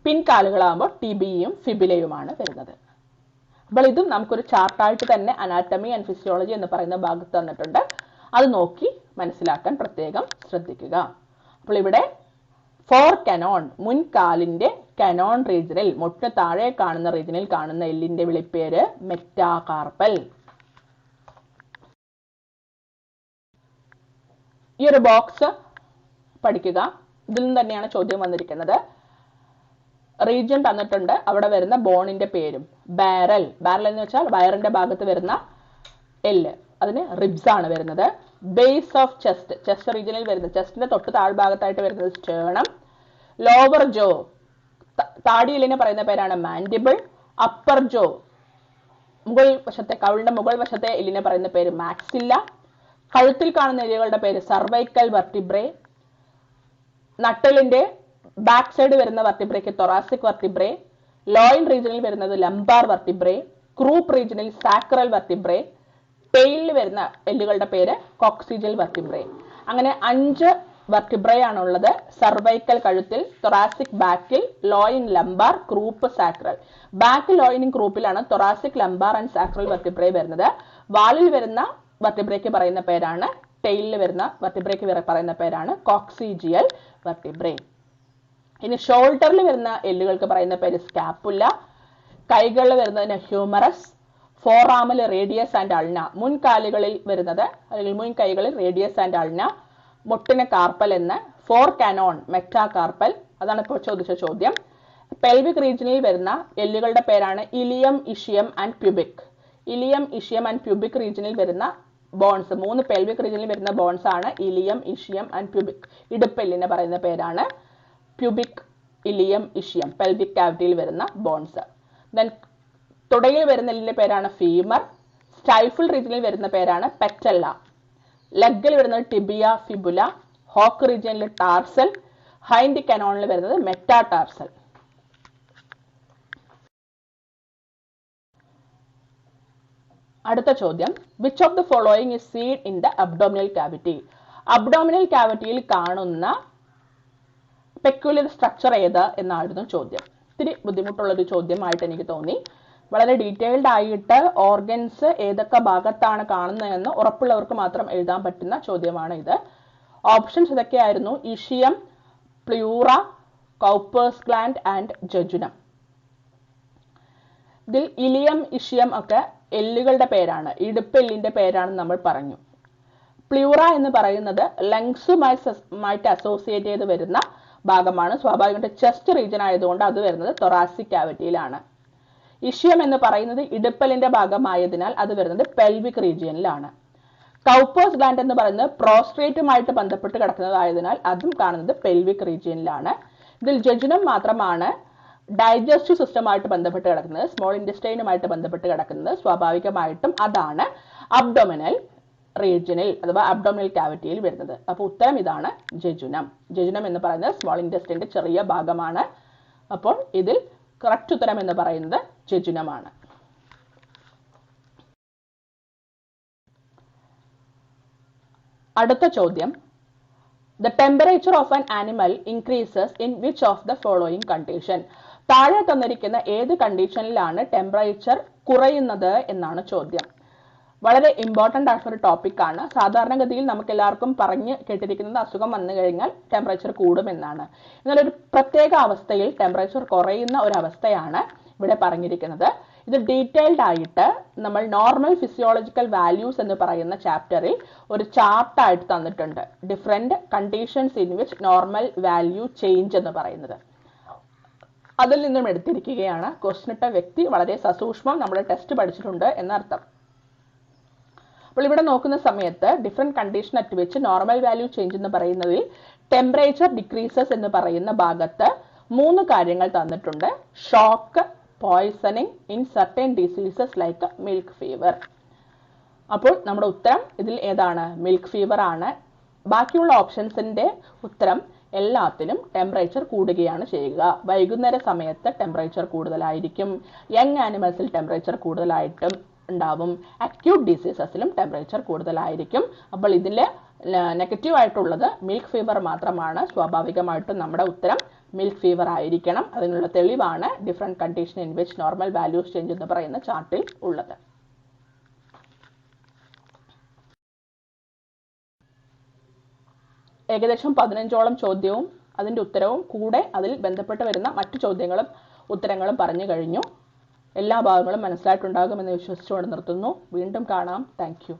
പിൻകാലുകളാകുമ്പോൾ ടിബിയും ഫിബിലയുമാണ് വരുന്നത്. അപ്പോൾ ഇതും നമുക്കൊരു ചാർട്ടായിട്ട് തന്നെ അനാറ്റമി ആൻഡ് ഫിസിയോളജി എന്ന് പറയുന്ന ഭാഗത്ത് തന്നിട്ടുണ്ട്. അത് നോക്കി മനസ്സിലാക്കാൻ പ്രത്യേകം ശ്രദ്ധിക്കുക. അപ്പോൾ ഇവിടെ ഫോർ കനോൺ, മുൻകാലിന്റെ കനോൺ റീജിയനിൽ, മുട്ടിന് താഴെ കാണുന്ന റീജിയനിൽ കാണുന്ന എല്ലിന്റെ വിളിപ്പേര് മെറ്റാകാർപ്പൽ. ഈ ഒരു ബോക്സ് പഠിക്കുക. ഇതിൽ നിന്ന് തന്നെയാണ് ചോദ്യം വന്നിരിക്കുന്നത്. റീജിയൻ തന്നിട്ടുണ്ട്, അവിടെ വരുന്ന ബോണിന്റെ പേരും. ബാരൽ, ബാരൽ എന്ന് വെച്ചാൽ വയറിന്റെ ഭാഗത്ത് വരുന്ന എല്ല്, അതിന് റിബ്സ് ആണ് വരുന്നത്. ബേസ് ഓഫ് ചെസ്റ്റ്, ചെസ്റ്റ് റീജിയനിൽ വരുന്നത്, ചെസ്റ്റിന്റെ തൊട്ട് താഴ്ഭാഗത്തായിട്ട് വരുന്നത് സ്റ്റേണം. ലോവർ ജോ, താടിയെല്ലിനെ പറയുന്ന പേരാണ് മാൻഡിബിൾ. അപ്പർ ജോ, മുകൾ വശത്തെ, കവിളിന്റെ മുകൾ വശത്തെ എല്ലിനെ പറയുന്ന പേര് മാക്സില്ല. കഴുത്തിൽ കാണുന്ന എല്ലുകളുടെ പേര് സർവൈക്കൽ വെർട്ടിബ്രേ. നട്ടലിന്റെ ബാക്ക് സൈഡ് വരുന്ന വെർട്ടിബ്രേക്ക് തൊറാസിക് വെർട്ടിബ്രേ. ലോയിൻ റീജിയനിൽ വരുന്നത് ലംബാർ വെർട്ടിബ്രേ. ക്രൂപ്പ് റീജിയനിൽ സാക്രൽ വെർട്ടിബ്രേ. ടെയിലിൽ വരുന്ന എല്ലുകളുടെ പേര് കോക്സിജൽ വെർട്ടിബ്രേ. അങ്ങനെ 5 വെർട്ടിബ്രേ ആണുള്ളത്. സർവൈക്കൽ കഴുത്തിൽ, തൊറാസിക് ബാക്കിൽ, loin lumbar, croup sacral. Back, ലോയിനും ക്രൂപ്പിലാണ് thoracic, lumbar and sacral vertebrae വരുന്നത്. വാലിൽ വരുന്ന വെർട്ടിബ്രേക്ക് പറയുന്ന പേരാണ്, ടെയിലിൽ വരുന്ന വെർട്ടിബ്രേക്ക് പറയുന്ന പേരാണ് കോക്സിജിയൽ വെർട്ടിബ്രേ. ഇനി ഷോൾഡറിൽ വരുന്ന എല്ലുകൾക്ക് പറയുന്ന പേര് സ്കാപ്പുല. കൈകളിൽ വരുന്നതിന് ഹ്യൂമറസ്. ഫോറാമിൽ റേഡിയസ് ആൻഡ് അൾന. മുൻകാലുകളിൽ വരുന്നത്, അല്ലെങ്കിൽ മുൻ കൈകളിൽ റേഡിയസ് ആൻഡ് അൾന. മുട്ടിന് കാർപ്പൽ എന്ന്. Fore cannon metacarpal. അതാണ് ഇപ്പോൾ ചോദിച്ച ചോദ്യം. പെൽവിക് റീജിയനിൽ വരുന്ന എല്ലുകളുടെ പേരാണ് ilium, ischium and pubic. Ilium, ischium and pubic റീജിയനിൽ വരുന്ന ബോൺസ്, 3 പെൽവിക് റീജിയനിൽ വരുന്ന ബോൺസ് ആണ് ഇലിയം, ഇഷിയം ആൻഡ് പ്യൂബിക്. ഇടുപ്പെല്ലിനെ പറയുന്ന പേരാണ് പ്യൂബിക്, ഇലിയം, ഇഷിയം. പെൽവിക് കാവിറ്റിയിൽ വരുന്ന ബോൺസ്. ദെൻ തുടയിൽ വരുന്ന എല്ലിന്റെ പേരാണ് ഫീമർ. സ്റ്റൈഫിൾ റീജിയനിൽ വരുന്ന പേരാണ് പെറ്റല്ല. ലെഗിൽ വരുന്നത് ടിബിയ, ഫിബുല. ഹോക്ക് റീജിയനിൽ ടാർസൽ. ഹൈൻഡ് കനോണിൽ വരുന്നത് മെറ്റാടാർസൽ. അടുത്ത ചോദ്യം, which of the following is seen in the abdominal cavity? Abdominal കാവിറ്റിയിൽ കാണുന്ന പെക്യുലർ സ്ട്രക്ചർ ഏത് എന്നായിരുന്നു ചോദ്യം. ഇത്തിരി ബുദ്ധിമുട്ടുള്ളൊരു ചോദ്യമായിട്ട് എനിക്ക് തോന്നി. വളരെ ഡീറ്റെയിൽഡ് ആയിട്ട് ഓർഗൻസ് ഏതൊക്കെ ഭാഗത്താണ് കാണുന്നതെന്ന് ഉറപ്പുള്ളവർക്ക് മാത്രം എഴുതാൻ പറ്റുന്ന ചോദ്യമാണ് ഇത്. ഓപ്ഷൻസ് ഇതൊക്കെയായിരുന്നു: ഇഷിയം, പ്ലൂറ, കൗപ്പേഴ്സ് ഗ്ലാൻഡ് ആൻഡ് ജജുനം. ഇതിൽ ഇലിയം, ഇഷിയം ഒക്കെ എല്ലുകളുടെ പേരാണ്, ഇടുപ്പെല്ലിന്റെ പേരാണെന്ന് നമ്മൾ പറഞ്ഞു. പ്ലൂറ എന്ന് പറയുന്നത് ലങ്സുമായിട്ട് അസോസിയേറ്റ് ചെയ്ത് വരുന്ന ഭാഗമാണ്. സ്വാഭാവികമായിട്ട് ചെസ്റ്റ് റീജിയൻ ആയതുകൊണ്ട് അത് വരുന്നത് തൊറാസിക് കാവിറ്റിയിലാണ്. ഇഷിയം എന്ന് പറയുന്നത് ഇടുപ്പലിന്റെ ഭാഗമായതിനാൽ അത് വരുന്നത് പെൽവിക് റീജിയനിലാണ്. കൗപ്പേഴ്സ് ഗ്ലാൻഡ് എന്ന് പറയുന്നത് പ്രോസ്ട്രേറ്റുമായിട്ട് ബന്ധപ്പെട്ട് കിടക്കുന്നതായതിനാൽ അതും കാണുന്നത് പെൽവിക് റീജിയനിലാണ്. ഇതിൽ ജജുനം മാത്രമാണ് ഡൈജസ്റ്റീവ് സിസ്റ്റമായിട്ട് ബന്ധപ്പെട്ട് കിടക്കുന്നത്, സ്മോൾ ഇൻറ്റസ്റ്റൈനുമായിട്ട് ബന്ധപ്പെട്ട് കിടക്കുന്നത്. സ്വാഭാവികമായിട്ടും അതാണ് അബ്ഡോമിനൽ റീജിയനിൽ അഥവാ അബ്ഡോമിനൽ കാവിറ്റിയിൽ വരുന്നത്. അപ്പോൾ ഉത്തരം ഇതാണ്, ജജുനം. ജജുനം എന്ന് പറയുന്നത് സ്മോൾ ഇൻറ്റസ്റ്റൈൻ്റെ ചെറിയ ഭാഗമാണ്. അപ്പോൾ ഇതിൽ കറക്റ്റ് ഉത്തരം എന്ന് പറയുന്നത് ജജുനമാണ്. അടുത്ത ചോദ്യം, the temperature of an animal increases in which of the following condition? താഴെ തന്നിരിക്കുന്ന ഏത് കണ്ടീഷനിലാണ് ടെമ്പറേച്ചർ കുറയുന്നത് എന്നാണ് ചോദ്യം. വളരെ ഇമ്പോർട്ടൻ്റ് ആയിട്ടുള്ള ഒരു ടോപ്പിക്കാണ്. സാധാരണഗതിയിൽ നമുക്ക് എല്ലാവർക്കും പറഞ്ഞ് കേട്ടിരിക്കുന്നത് അസുഖം വന്നു കഴിഞ്ഞാൽ ടെമ്പറേച്ചർ കൂടുമെന്നാണ്. എന്നാൽ ഒരു പ്രത്യേക അവസ്ഥയിൽ ടെമ്പറേച്ചർ കുറയുന്ന ഒരു അവസ്ഥയാണ് ഇവിടെ പറഞ്ഞിരിക്കുന്നത്. ഇത് ഡീറ്റെയിൽഡ് ആയിട്ട് നമ്മൾ നോർമൽ ഫിസിയോളജിക്കൽ വാല്യൂസ് എന്ന് പറയുന്ന ചാപ്റ്ററിൽ ഒരു ചാർട്ടായിട്ട് തന്നിട്ടുണ്ട്. Different conditions in which normal value change എന്ന് പറയുന്നത് അതിൽ നിന്നും എടുത്തിരിക്കുകയാണ്. ക്വസ്റ്റ്യൻ ഇട്ട വ്യക്തി വളരെ സസൂക്ഷ്മം നമ്മുടെ ടെസ്റ്റ് പഠിച്ചിട്ടുണ്ട് എന്നർത്ഥം. അപ്പോൾ ഇവിടെ നോക്കുന്ന സമയത്ത് ഡിഫറെൻറ്റ് കണ്ടീഷൻ അറ്റ് വെച്ച് നോർമൽ വാല്യൂ ചേഞ്ച് എന്ന് പറയുന്നതിൽ ടെമ്പറേച്ചർ ഡിക്രീസസ് എന്ന് പറയുന്ന ഭാഗത്ത് 3 കാര്യങ്ങൾ തന്നിട്ടുണ്ട്. Shock, poisoning in certain diseases like milk fever. അപ്പോൾ നമ്മുടെ ഉത്തരം ഇതിൽ ഏതാണ്? മിൽക്ക് ഫീവർ ആണ്. ബാക്കിയുള്ള ഓപ്ഷൻസിന്റെ ഉത്തരം എല്ലാത്തിലും ടെമ്പറേച്ചർ കൂടുകയാണ് ചെയ്യുക. വൈകുന്നേര സമയത്ത് ടെമ്പറേച്ചർ കൂടുതലായിരിക്കും. യങ് ആനിമൽസിൽ ടെമ്പറേച്ചർ കൂടുതലായിട്ടും ഉണ്ടാവും. അക്യൂട്ട് ഡിസീസസിലും ടെമ്പറേച്ചർ കൂടുതലായിരിക്കും. അപ്പോൾ ഇതിൽ നെഗറ്റീവ് ആയിട്ടുള്ളത് മിൽക്ക് ഫീവർ മാത്രമാണ്. സ്വാഭാവികമായിട്ടും നമ്മുടെ ഉത്തരം മിൽക്ക് ഫീവർ ആയിരിക്കണം. അതിനുള്ള തെളിവാണ് different condition in which normal values change എന്ന് പറയുന്ന ചാർട്ടിൽ ഉള്ളത്. ഏകദേശം 15ഓളം ചോദ്യവും അതിൻ്റെ ഉത്തരവും കൂടെ അതിൽ ബന്ധപ്പെട്ട് വരുന്ന മറ്റു ചോദ്യങ്ങളും ഉത്തരങ്ങളും പറഞ്ഞു കഴിഞ്ഞു. എല്ലാ ഭാഗങ്ങളും മനസ്സിലായിട്ടുണ്ടാകുമെന്ന് വിശ്വസിച്ചുകൊണ്ട് നിർത്തുന്നു. വീണ്ടും കാണാം. Thank you.